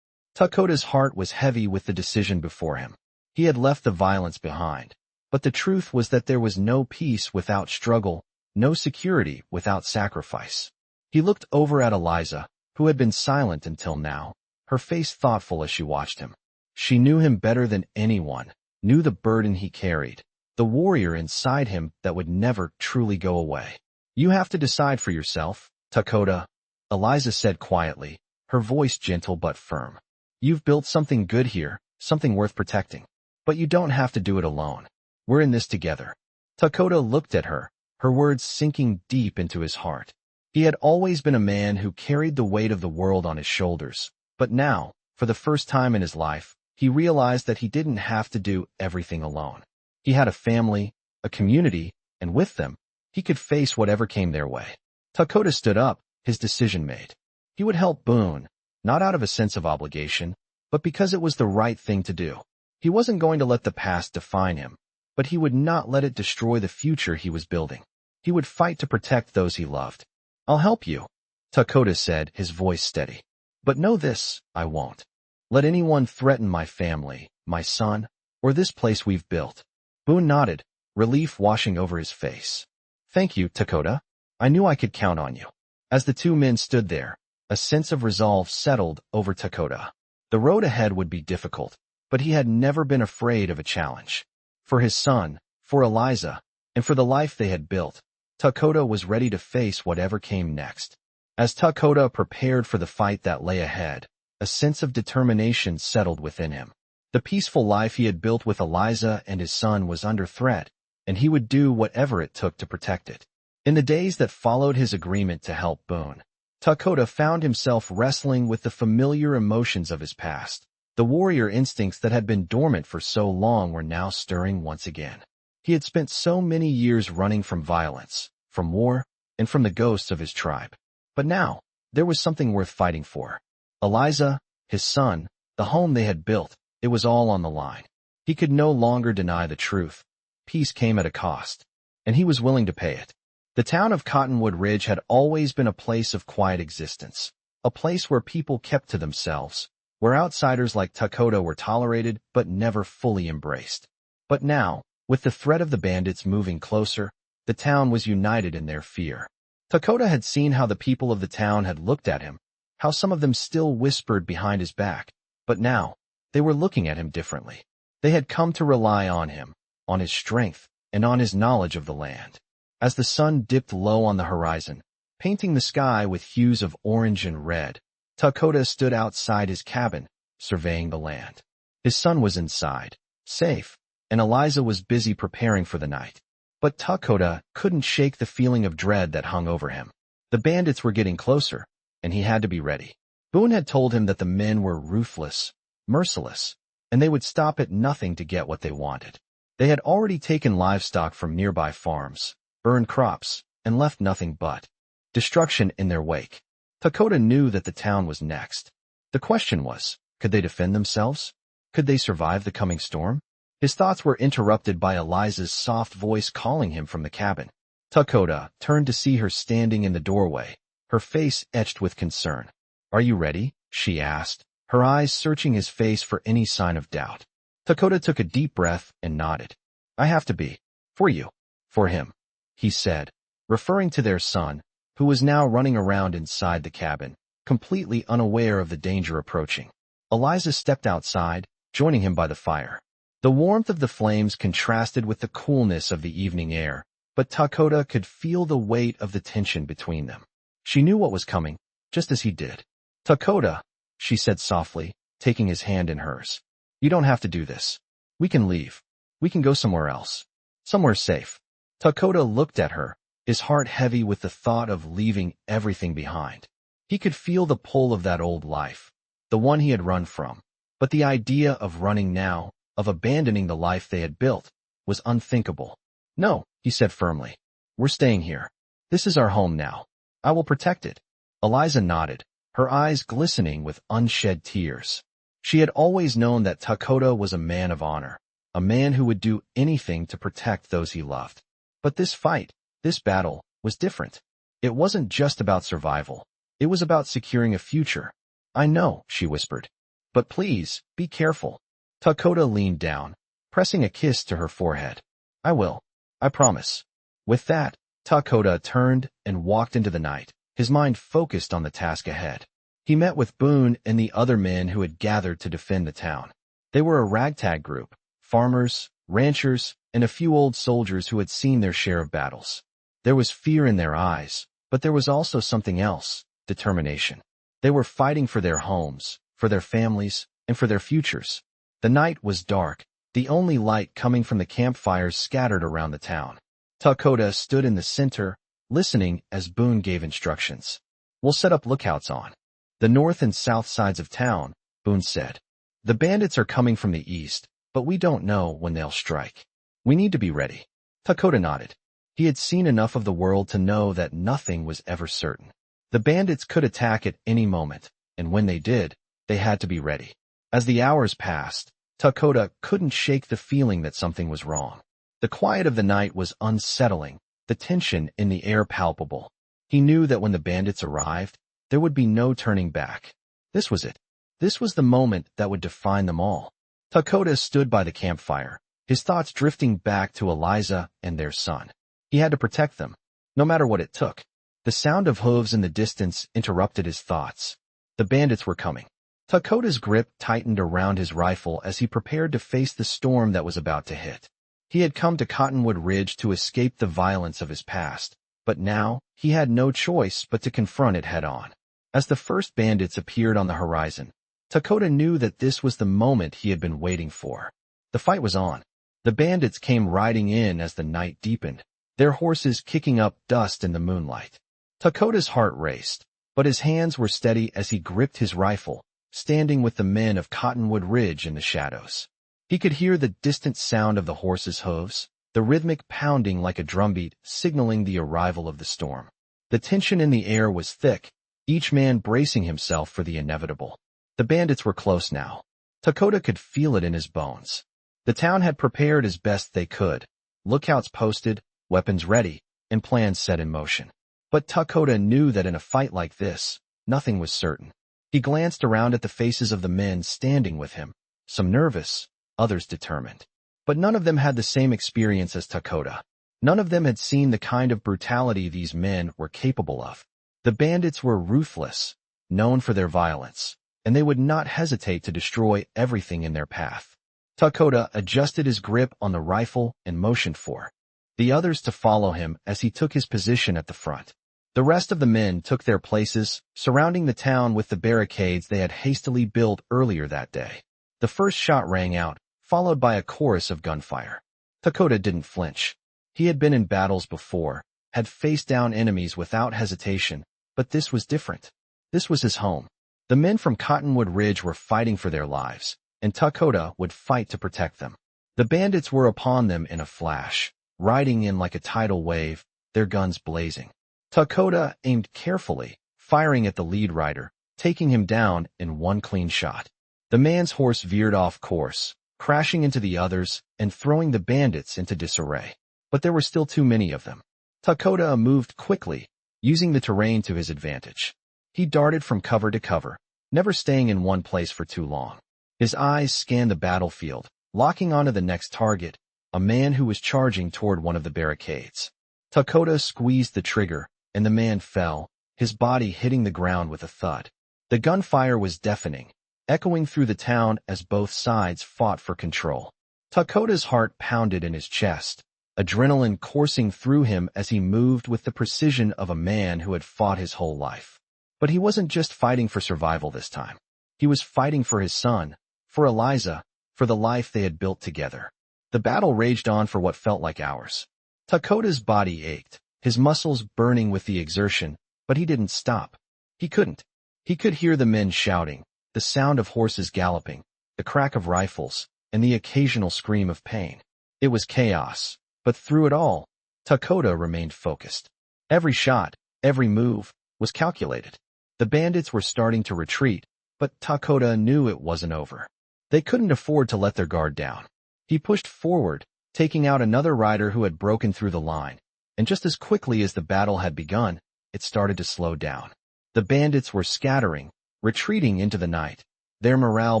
Takoda's heart was heavy with the decision before him. He had left the violence behind, but the truth was that there was no peace without struggle, no security without sacrifice. He looked over at Eliza, who had been silent until now, her face thoughtful as she watched him. She knew him better than anyone, knew the burden he carried, the warrior inside him that would never truly go away. You have to decide for yourself, Takoda, Eliza said quietly, her voice gentle but firm. You've built something good here, something worth protecting. But you don't have to do it alone. We're in this together. Takoda looked at her, her words sinking deep into his heart. He had always been a man who carried the weight of the world on his shoulders, but now, for the first time in his life, he realized that he didn't have to do everything alone. He had a family, a community, and with them, he could face whatever came their way. Takoda stood up, his decision made. He would help Boone, not out of a sense of obligation, but because it was the right thing to do. He wasn't going to let the past define him, but he would not let it destroy the future he was building. He would fight to protect those he loved. I'll help you, Takoda said, his voice steady. But know this, I won't let anyone threaten my family, my son, or this place we've built. Boone nodded, relief washing over his face. Thank you, Takoda. I knew I could count on you. As the two men stood there, a sense of resolve settled over Takoda. The road ahead would be difficult, but he had never been afraid of a challenge. For his son, for Eliza, and for the life they had built, Takoda was ready to face whatever came next. As Takoda prepared for the fight that lay ahead, a sense of determination settled within him. The peaceful life he had built with Eliza and his son was under threat, and he would do whatever it took to protect it. In the days that followed his agreement to help Boone, Takoda found himself wrestling with the familiar emotions of his past. The warrior instincts that had been dormant for so long were now stirring once again. He had spent so many years running from violence, from war, and from the ghosts of his tribe. But now, there was something worth fighting for. Eliza, his son, the home they had built, it was all on the line. He could no longer deny the truth. Peace came at a cost, and he was willing to pay it. The town of Cottonwood Ridge had always been a place of quiet existence, a place where people kept to themselves, where outsiders like Takoda were tolerated but never fully embraced. But now, with the threat of the bandits moving closer, the town was united in their fear. Takoda had seen how the people of the town had looked at him, how some of them still whispered behind his back, but now, they were looking at him differently. They had come to rely on him, on his strength, and on his knowledge of the land. As the sun dipped low on the horizon, painting the sky with hues of orange and red, Takoda stood outside his cabin, surveying the land. His son was inside, safe, and Eliza was busy preparing for the night. But Takoda couldn't shake the feeling of dread that hung over him. The bandits were getting closer, and he had to be ready. Boone had told him that the men were ruthless, merciless, and they would stop at nothing to get what they wanted. They had already taken livestock from nearby farms, burned crops, and left nothing but destruction in their wake. Takoda knew that the town was next. The question was, could they defend themselves? Could they survive the coming storm? His thoughts were interrupted by Eliza's soft voice calling him from the cabin. Takoda turned to see her standing in the doorway, her face etched with concern. Are you ready? She asked, her eyes searching his face for any sign of doubt. Takoda took a deep breath and nodded. I have to be. For you. For him, he said, referring to their son, who was now running around inside the cabin, completely unaware of the danger approaching. Eliza stepped outside, joining him by the fire. The warmth of the flames contrasted with the coolness of the evening air, but Takoda could feel the weight of the tension between them. She knew what was coming, just as he did. Takoda, she said softly, taking his hand in hers. You don't have to do this. We can leave. We can go somewhere else. Somewhere safe. Takoda looked at her, his heart heavy with the thought of leaving everything behind. He could feel the pull of that old life, the one he had run from. But the idea of running now, of abandoning the life they had built, was unthinkable. No, he said firmly. We're staying here. This is our home now. I will protect it. Eliza nodded, her eyes glistening with unshed tears. She had always known that Takoda was a man of honor, a man who would do anything to protect those he loved. But this fight, this battle, was different. It wasn't just about survival. It was about securing a future. I know, she whispered. But please, be careful. Takoda leaned down, pressing a kiss to her forehead. I will. I promise. With that, Takoda turned and walked into the night, his mind focused on the task ahead. He met with Boone and the other men who had gathered to defend the town. They were a ragtag group, farmers, ranchers, and a few old soldiers who had seen their share of battles. There was fear in their eyes, but there was also something else, determination. They were fighting for their homes, for their families, and for their futures. The night was dark, the only light coming from the campfires scattered around the town. Takoda stood in the center, listening as Boone gave instructions. "We'll set up lookouts on the north and south sides of town," Boone said. "The bandits are coming from the east, but we don't know when they'll strike. We need to be ready." Takoda nodded. He had seen enough of the world to know that nothing was ever certain. The bandits could attack at any moment, and when they did, they had to be ready. As the hours passed, Takoda couldn't shake the feeling that something was wrong. The quiet of the night was unsettling, the tension in the air palpable. He knew that when the bandits arrived, there would be no turning back. This was it. This was the moment that would define them all. Takoda stood by the campfire, his thoughts drifting back to Eliza and their son. He had to protect them, no matter what it took. The sound of hooves in the distance interrupted his thoughts. The bandits were coming. Takoda's grip tightened around his rifle as he prepared to face the storm that was about to hit. He had come to Cottonwood Ridge to escape the violence of his past, but now he had no choice but to confront it head-on. As the first bandits appeared on the horizon, Takoda knew that this was the moment he had been waiting for. The fight was on. The bandits came riding in as the night deepened, their horses kicking up dust in the moonlight. Takoda's heart raced, but his hands were steady as he gripped his rifle, standing with the men of Cottonwood Ridge in the shadows. He could hear the distant sound of the horses' hooves, the rhythmic pounding like a drumbeat signaling the arrival of the storm. The tension in the air was thick, each man bracing himself for the inevitable. The bandits were close now. Takoda could feel it in his bones. The town had prepared as best they could, lookouts posted, weapons ready, and plans set in motion. But Takoda knew that in a fight like this, nothing was certain. He glanced around at the faces of the men standing with him, some nervous, others determined. But none of them had the same experience as Takoda. None of them had seen the kind of brutality these men were capable of. The bandits were ruthless, known for their violence, and they would not hesitate to destroy everything in their path. Takoda adjusted his grip on the rifle and motioned for the others to follow him as he took his position at the front. The rest of the men took their places, surrounding the town with the barricades they had hastily built earlier that day. The first shot rang out, followed by a chorus of gunfire. Takoda didn't flinch. He had been in battles before, had faced down enemies without hesitation, but this was different. This was his home. The men from Cottonwood Ridge were fighting for their lives, and Takoda would fight to protect them. The bandits were upon them in a flash, riding in like a tidal wave, their guns blazing. Takoda aimed carefully, firing at the lead rider, taking him down in one clean shot. The man's horse veered off course, crashing into the others and throwing the bandits into disarray. But there were still too many of them. Takoda moved quickly, using the terrain to his advantage. He darted from cover to cover, never staying in one place for too long. His eyes scanned the battlefield, locking onto the next target, a man who was charging toward one of the barricades. Takoda squeezed the trigger, and the man fell, his body hitting the ground with a thud. The gunfire was deafening, echoing through the town as both sides fought for control. Takoda's heart pounded in his chest, adrenaline coursing through him as he moved with the precision of a man who had fought his whole life. But he wasn't just fighting for survival this time. He was fighting for his son, for Eliza, for the life they had built together. The battle raged on for what felt like hours. Takoda's body ached, his muscles burning with the exertion, but he didn't stop. He couldn't. He could hear the men shouting, the sound of horses galloping, the crack of rifles, and the occasional scream of pain. It was chaos, but through it all, Takoda remained focused. Every shot, every move, was calculated. The bandits were starting to retreat, but Takoda knew it wasn't over. They couldn't afford to let their guard down. He pushed forward, taking out another rider who had broken through the line, and just as quickly as the battle had begun, it started to slow down. The bandits were scattering, retreating into the night, their morale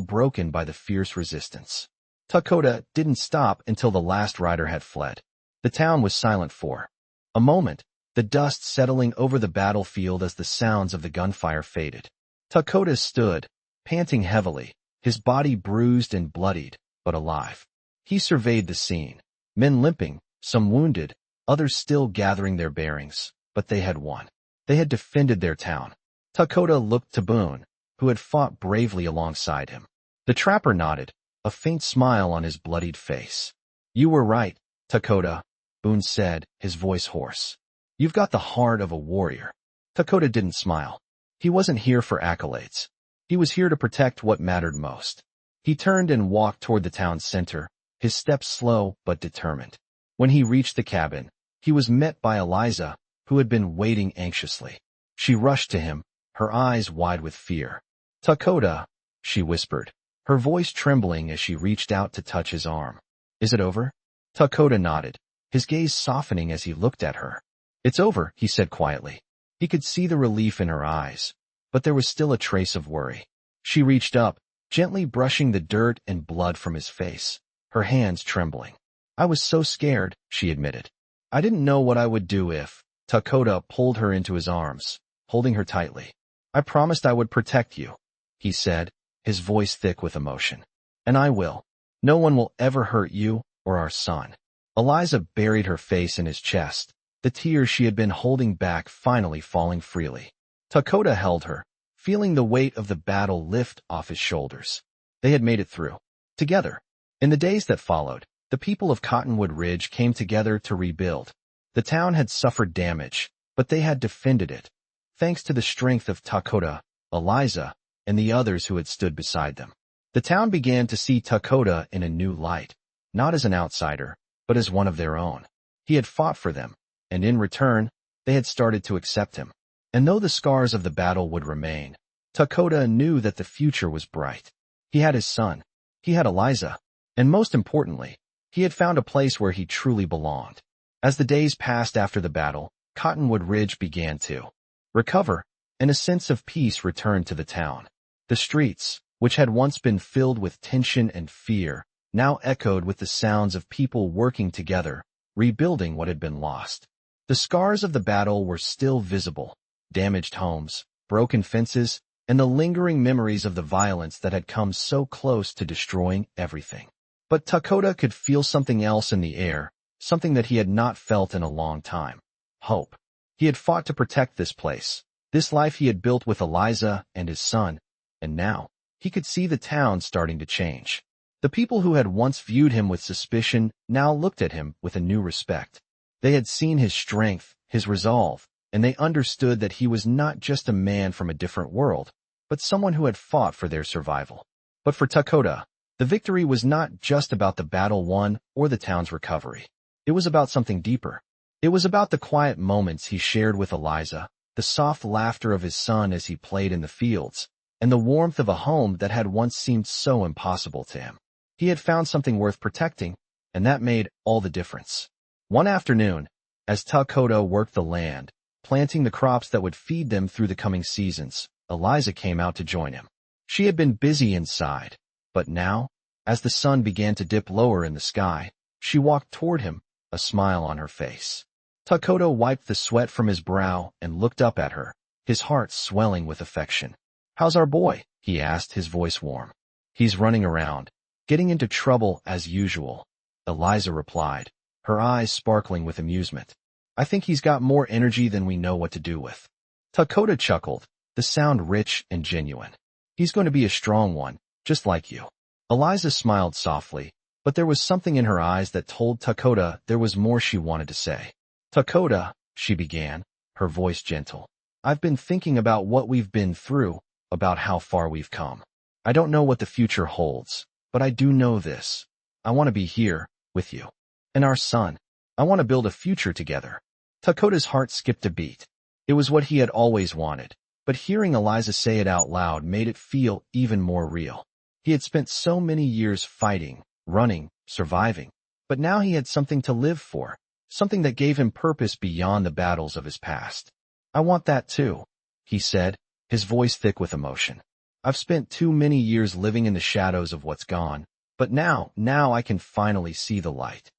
broken by the fierce resistance. Takoda didn't stop until the last rider had fled. The town was silent for a moment, the dust settling over the battlefield as the sounds of the gunfire faded. Takoda stood, panting heavily, his body bruised and bloodied, but alive. He surveyed the scene, men limping, some wounded, others still gathering their bearings, but they had won. They had defended their town. Takoda looked to Boone, who had fought bravely alongside him. The trapper nodded, a faint smile on his bloodied face. "You were right, Takoda," Boone said, his voice hoarse. "You've got the heart of a warrior." Takoda didn't smile. He wasn't here for accolades. He was here to protect what mattered most. He turned and walked toward the town's center, his steps slow but determined. When he reached the cabin, he was met by Eliza, who had been waiting anxiously. She rushed to him, her eyes wide with fear. "Takoda," she whispered, her voice trembling as she reached out to touch his arm. "Is it over?" Takoda nodded, his gaze softening as he looked at her. "It's over," he said quietly. He could see the relief in her eyes, but there was still a trace of worry. She reached up, gently brushing the dirt and blood from his face, her hands trembling. "I was so scared," she admitted. "I didn't know what I would do if—" Takoda pulled her into his arms, holding her tightly. "I promised I would protect you," he said, his voice thick with emotion. "And I will. No one will ever hurt you or our son." Eliza buried her face in his chest, the tears she had been holding back finally falling freely. Takoda held her, feeling the weight of the battle lift off his shoulders. They had made it through. Together. In the days that followed, the people of Cottonwood Ridge came together to rebuild. The town had suffered damage, but they had defended it, thanks to the strength of Takoda, Eliza, and the others who had stood beside them. The town began to see Takoda in a new light, not as an outsider, but as one of their own. He had fought for them, and in return, they had started to accept him. And though the scars of the battle would remain, Takoda knew that the future was bright. He had his son, he had Eliza, and most importantly, he had found a place where he truly belonged. As the days passed after the battle, Cottonwood Ridge began to recover, and a sense of peace returned to the town. The streets, which had once been filled with tension and fear, now echoed with the sounds of people working together, rebuilding what had been lost. The scars of the battle were still visible, damaged homes, broken fences, and the lingering memories of the violence that had come so close to destroying everything. But Takoda could feel something else in the air, something that he had not felt in a long time. Hope. He had fought to protect this place, this life he had built with Eliza and his son, and now, he could see the town starting to change. The people who had once viewed him with suspicion now looked at him with a new respect. They had seen his strength, his resolve, and they understood that he was not just a man from a different world, but someone who had fought for their survival. But for Takoda, the victory was not just about the battle won or the town's recovery. It was about something deeper. It was about the quiet moments he shared with Eliza, the soft laughter of his son as he played in the fields, and the warmth of a home that had once seemed so impossible to him. He had found something worth protecting, and that made all the difference. One afternoon, as Takoda worked the land, planting the crops that would feed them through the coming seasons, Eliza came out to join him. She had been busy inside, but now, as the sun began to dip lower in the sky, she walked toward him, a smile on her face. Takoda wiped the sweat from his brow and looked up at her, his heart swelling with affection. "How's our boy?" he asked, his voice warm. "He's running around, getting into trouble as usual," Eliza replied, her eyes sparkling with amusement. "I think he's got more energy than we know what to do with." Takoda chuckled, the sound rich and genuine. "He's going to be a strong one, just like you." Eliza smiled softly, but there was something in her eyes that told Takoda there was more she wanted to say. "Takoda," she began, her voice gentle, "I've been thinking about what we've been through, about how far we've come. I don't know what the future holds, but I do know this. I want to be here, with you. And our son. I want to build a future together." Takoda's heart skipped a beat. It was what he had always wanted, but hearing Eliza say it out loud made it feel even more real. He had spent so many years fighting, running, surviving, but now he had something to live for, something that gave him purpose beyond the battles of his past. "I want that too," he said, his voice thick with emotion. "I've spent too many years living in the shadows of what's gone, but now I can finally see the light."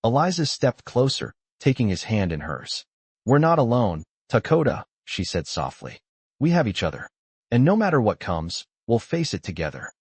Eliza stepped closer, taking his hand in hers. "We're not alone, Takoda," she said softly. "We have each other. And no matter what comes, we'll face it together."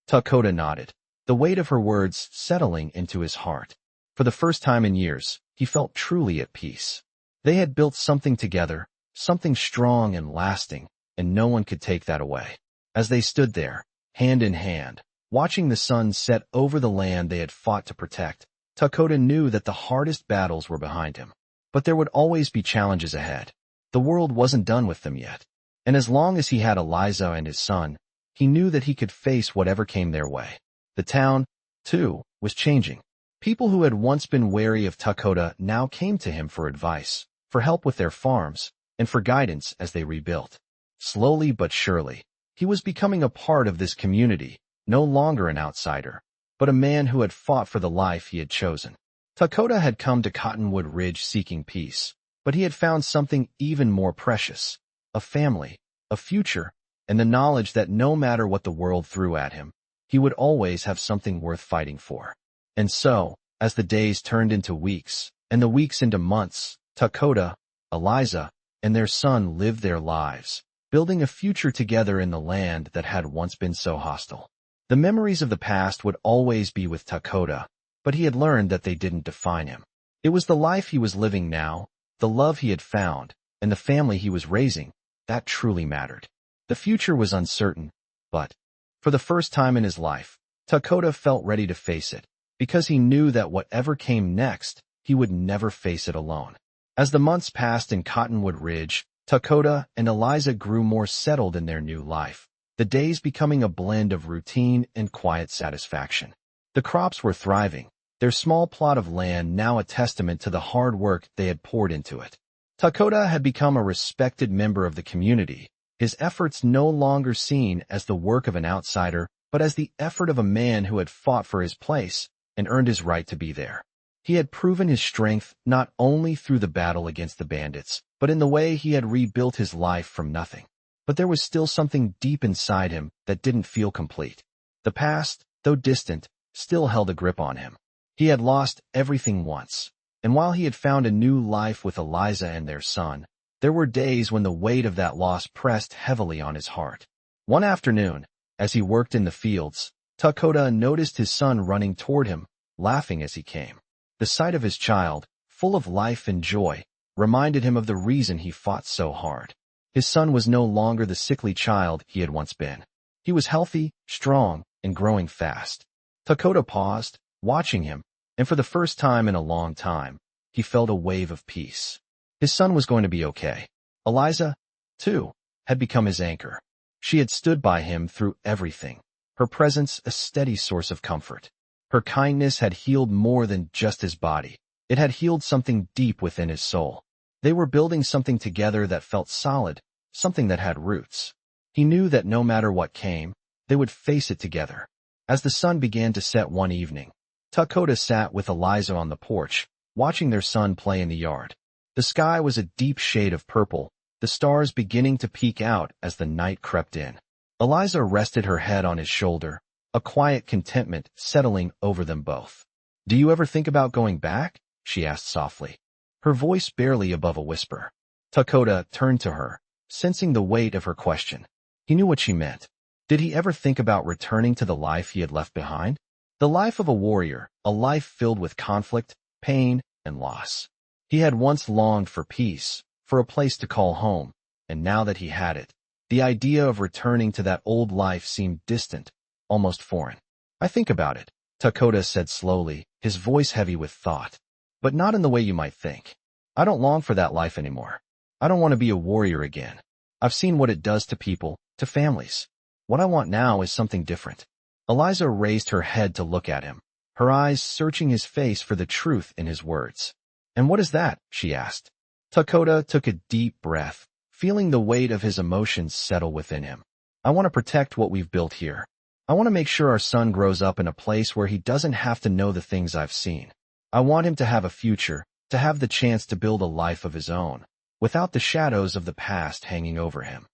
Takoda nodded, the weight of her words settling into his heart. For the first time in years, he felt truly at peace. They had built something together, something strong and lasting, and no one could take that away. As they stood there, hand in hand, Watching the sun set over the land they had fought to protect, Takoda knew that the hardest battles were behind him. But there would always be challenges ahead. The world wasn't done with them yet. And as long as he had Eliza and his son, he knew that he could face whatever came their way. The town, too, was changing. People who had once been wary of Takoda now came to him for advice, for help with their farms, and for guidance as they rebuilt. Slowly but surely, he was becoming a part of this community, no longer an outsider, but a man who had fought for the life he had chosen. Takoda had come to Cottonwood Ridge seeking peace, but he had found something even more precious: a family, a future, and the knowledge that no matter what the world threw at him, he would always have something worth fighting for. And so, as the days turned into weeks, and the weeks into months, Takoda, Eliza, and their son lived their lives, building a future together in the land that had once been so hostile. The memories of the past would always be with Takoda, but he had learned that they didn't define him. It was the life he was living now, the love he had found, and the family he was raising, that truly mattered. The future was uncertain, but, for the first time in his life, Takoda felt ready to face it, because he knew that whatever came next, he would never face it alone. As the months passed in Cottonwood Ridge, Takoda and Eliza grew more settled in their new life, the days becoming a blend of routine and quiet satisfaction. The crops were thriving, their small plot of land now a testament to the hard work they had poured into it. Takoda had become a respected member of the community, his efforts no longer seen as the work of an outsider, but as the effort of a man who had fought for his place and earned his right to be there. He had proven his strength not only through the battle against the bandits, but in the way he had rebuilt his life from nothing. But there was still something deep inside him that didn't feel complete. The past, though distant, still held a grip on him. He had lost everything once, and while he had found a new life with Eliza and their son, there were days when the weight of that loss pressed heavily on his heart. One afternoon, as he worked in the fields, Takoda noticed his son running toward him, laughing as he came. The sight of his child, full of life and joy, reminded him of the reason he fought so hard. His son was no longer the sickly child he had once been. He was healthy, strong, and growing fast. Takoda paused, watching him, and for the first time in a long time, he felt a wave of peace. His son was going to be okay. Eliza, too, had become his anchor. She had stood by him through everything, her presence a steady source of comfort. Her kindness had healed more than just his body. It had healed something deep within his soul. They were building something together that felt solid, something that had roots. He knew that no matter what came, they would face it together. As the sun began to set one evening, Takoda sat with Eliza on the porch, watching their son play in the yard. The sky was a deep shade of purple, the stars beginning to peek out as the night crept in. Eliza rested her head on his shoulder, a quiet contentment settling over them both. "Do you ever think about going back?" she asked softly, her voice barely above a whisper. Takoda turned to her, sensing the weight of her question. He knew what she meant. Did he ever think about returning to the life he had left behind? The life of a warrior, a life filled with conflict, pain, and loss. He had once longed for peace, for a place to call home, and now that he had it, the idea of returning to that old life seemed distant, almost foreign. "I think about it," Takoda said slowly, his voice heavy with thought. "But not in the way you might think. I don't long for that life anymore. I don't want to be a warrior again. I've seen what it does to people, to families. What I want now is something different." Eliza raised her head to look at him, her eyes searching his face for the truth in his words. "And what is that?" she asked. Takoda took a deep breath, feeling the weight of his emotions settle within him. "I want to protect what we've built here. I want to make sure our son grows up in a place where he doesn't have to know the things I've seen. I want him to have a future, to have the chance to build a life of his own, without the shadows of the past hanging over him."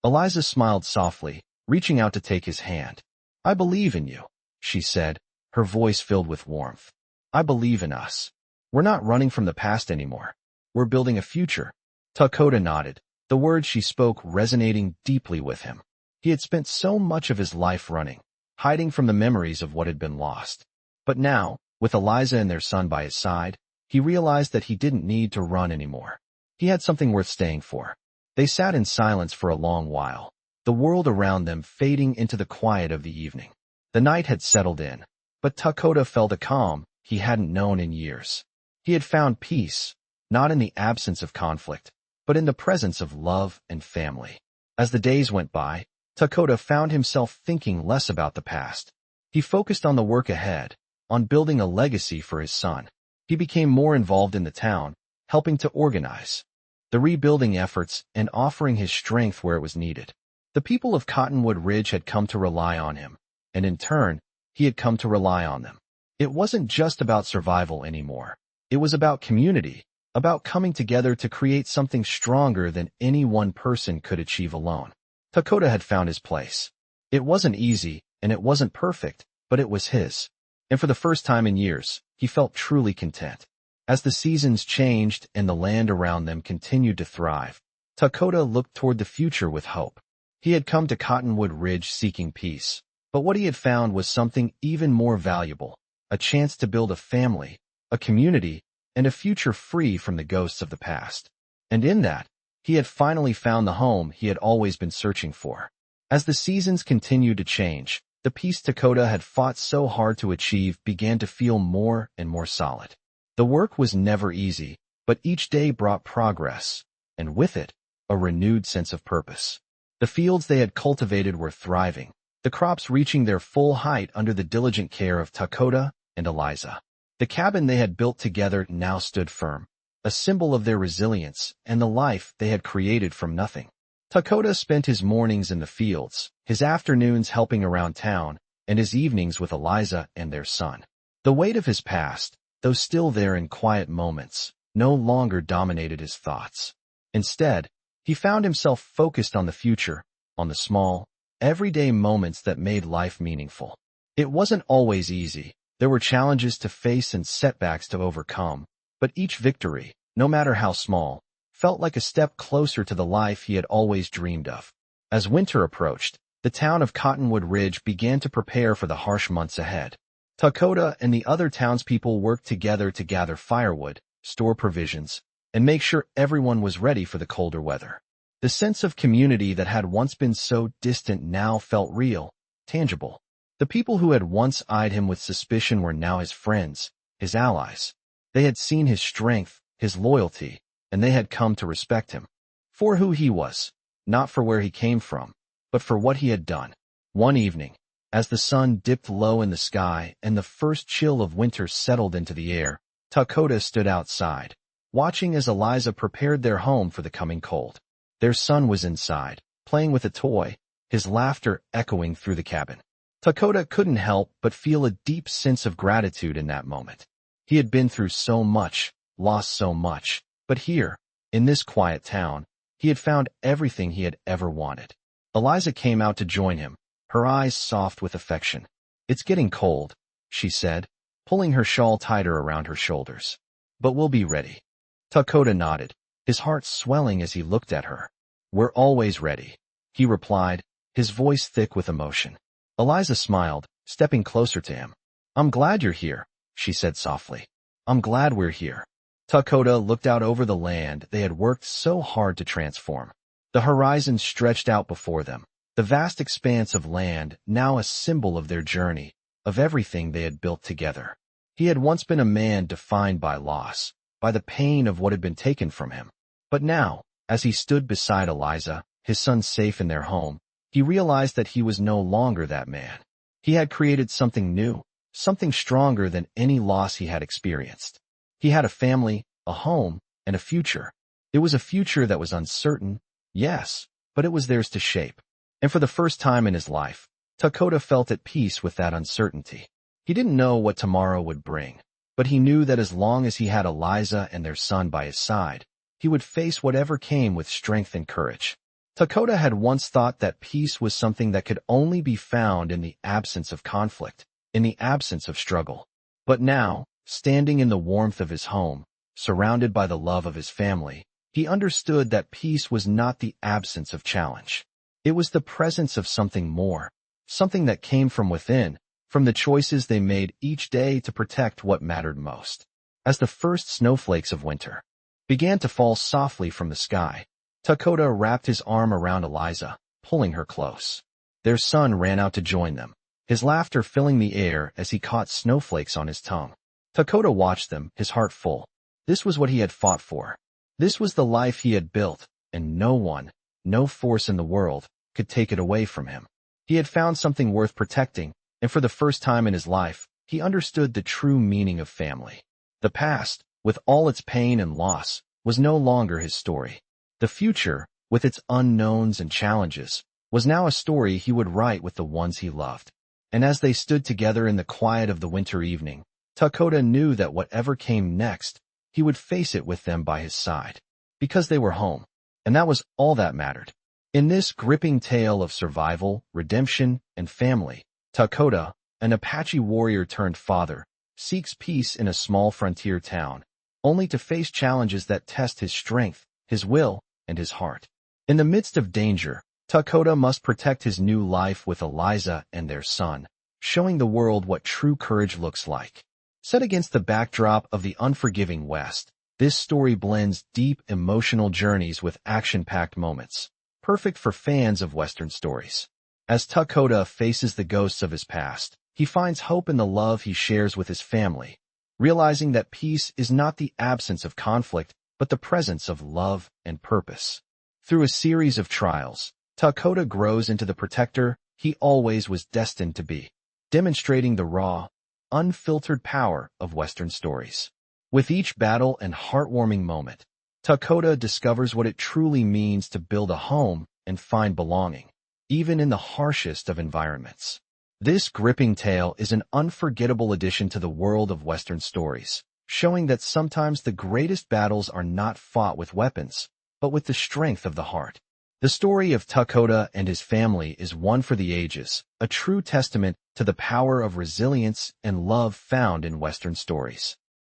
Eliza smiled softly, reaching out to take his hand. "I believe in you," she said, her voice filled with warmth. "I believe in us. We're not running from the past anymore. We're building a future." Takoda nodded, the words she spoke resonating deeply with him. He had spent so much of his life running, hiding from the memories of what had been lost. But now, with Eliza and their son by his side, he realized that he didn't need to run anymore. He had something worth staying for. They sat in silence for a long while, the world around them fading into the quiet of the evening. The night had settled in, but Takoda felt a calm he hadn't known in years. He had found peace, not in the absence of conflict, but in the presence of love and family. As the days went by, Takoda found himself thinking less about the past. He focused on the work ahead, on building a legacy for his son. He became more involved in the town, helping to organize the rebuilding efforts and offering his strength where it was needed. The people of Cottonwood Ridge had come to rely on him, and in turn, he had come to rely on them. It wasn't just about survival anymore. It was about community, about coming together to create something stronger than any one person could achieve alone. Takoda had found his place. It wasn't easy, and it wasn't perfect, but it was his. And for the first time in years, he felt truly content. As the seasons changed and the land around them continued to thrive, Takoda looked toward the future with hope. He had come to Cottonwood Ridge seeking peace, but what he had found was something even more valuable, a chance to build a family, a community, and a future free from the ghosts of the past. And in that, he had finally found the home he had always been searching for. As the seasons continued to change, the peace Takoda had fought so hard to achieve began to feel more and more solid. The work was never easy, but each day brought progress, and with it, a renewed sense of purpose. The fields they had cultivated were thriving, the crops reaching their full height under the diligent care of Takoda and Eliza. The cabin they had built together now stood firm, a symbol of their resilience and the life they had created from nothing. Takoda spent his mornings in the fields, his afternoons helping around town, and his evenings with Eliza and their son. The weight of his past, though still there in quiet moments, no longer dominated his thoughts. Instead, he found himself focused on the future, on the small, everyday moments that made life meaningful. It wasn't always easy. There were challenges to face and setbacks to overcome, but each victory, no matter how small, felt like a step closer to the life he had always dreamed of. As winter approached, the town of Cottonwood Ridge began to prepare for the harsh months ahead. Takoda and the other townspeople worked together to gather firewood, store provisions, and make sure everyone was ready for the colder weather. The sense of community that had once been so distant now felt real, tangible. The people who had once eyed him with suspicion were now his friends, his allies. They had seen his strength, his loyalty, and they had come to respect him. For who he was, not for where he came from, but for what he had done. One evening, as the sun dipped low in the sky and the first chill of winter settled into the air, Takoda stood outside, watching as Eliza prepared their home for the coming cold. Their son was inside, playing with a toy, his laughter echoing through the cabin. Takoda couldn't help but feel a deep sense of gratitude in that moment. He had been through so much, lost so much, but here, in this quiet town, he had found everything he had ever wanted. Eliza came out to join him, her eyes soft with affection. "It's getting cold," she said, pulling her shawl tighter around her shoulders. "But we'll be ready." Takoda nodded, his heart swelling as he looked at her. "We're always ready," he replied, his voice thick with emotion. Eliza smiled, stepping closer to him. "I'm glad you're here," she said softly. "I'm glad we're here." Takoda looked out over the land they had worked so hard to transform. The horizon stretched out before them, the vast expanse of land now a symbol of their journey, of everything they had built together. He had once been a man defined by loss, by the pain of what had been taken from him. But now, as he stood beside Eliza, his son safe in their home, he realized that he was no longer that man. He had created something new, something stronger than any loss he had experienced. He had a family, a home, and a future. It was a future that was uncertain, yes, but it was theirs to shape. And for the first time in his life, Takoda felt at peace with that uncertainty. He didn't know what tomorrow would bring, but he knew that as long as he had Eliza and their son by his side, he would face whatever came with strength and courage. Takoda had once thought that peace was something that could only be found in the absence of conflict, in the absence of struggle. But now, standing in the warmth of his home, surrounded by the love of his family, he understood that peace was not the absence of challenge. It was the presence of something more, something that came from within, from the choices they made each day to protect what mattered most. As the first snowflakes of winter began to fall softly from the sky, Takoda wrapped his arm around Eliza, pulling her close. Their son ran out to join them, his laughter filling the air as he caught snowflakes on his tongue. Takoda watched them, his heart full. This was what he had fought for. This was the life he had built, and no one, no force in the world, could take it away from him. He had found something worth protecting, and for the first time in his life, he understood the true meaning of family. The past, with all its pain and loss, was no longer his story. The future, with its unknowns and challenges, was now a story he would write with the ones he loved. And as they stood together in the quiet of the winter evening, Takoda knew that whatever came next, he would face it with them by his side. Because they were home, and that was all that mattered. In this gripping tale of survival, redemption, and family, Takoda, an Apache warrior turned father, seeks peace in a small frontier town, only to face challenges that test his strength, his will, and his heart. In the midst of danger, Takoda must protect his new life with Eliza and their son, showing the world what true courage looks like. Set against the backdrop of the unforgiving West, this story blends deep emotional journeys with action-packed moments, perfect for fans of Western stories. As Takoda faces the ghosts of his past, he finds hope in the love he shares with his family, realizing that peace is not the absence of conflict, but the presence of love and purpose. Through a series of trials, Takoda grows into the protector he always was destined to be, demonstrating the raw, unfiltered power of Western stories. With each battle and heartwarming moment, Takoda discovers what it truly means to build a home and find belonging, even in the harshest of environments. This gripping tale is an unforgettable addition to the world of Western stories, showing that sometimes the greatest battles are not fought with weapons, but with the strength of the heart. The story of Takoda and his family is one for the ages, a true testament to the power of resilience and love found in Western stories.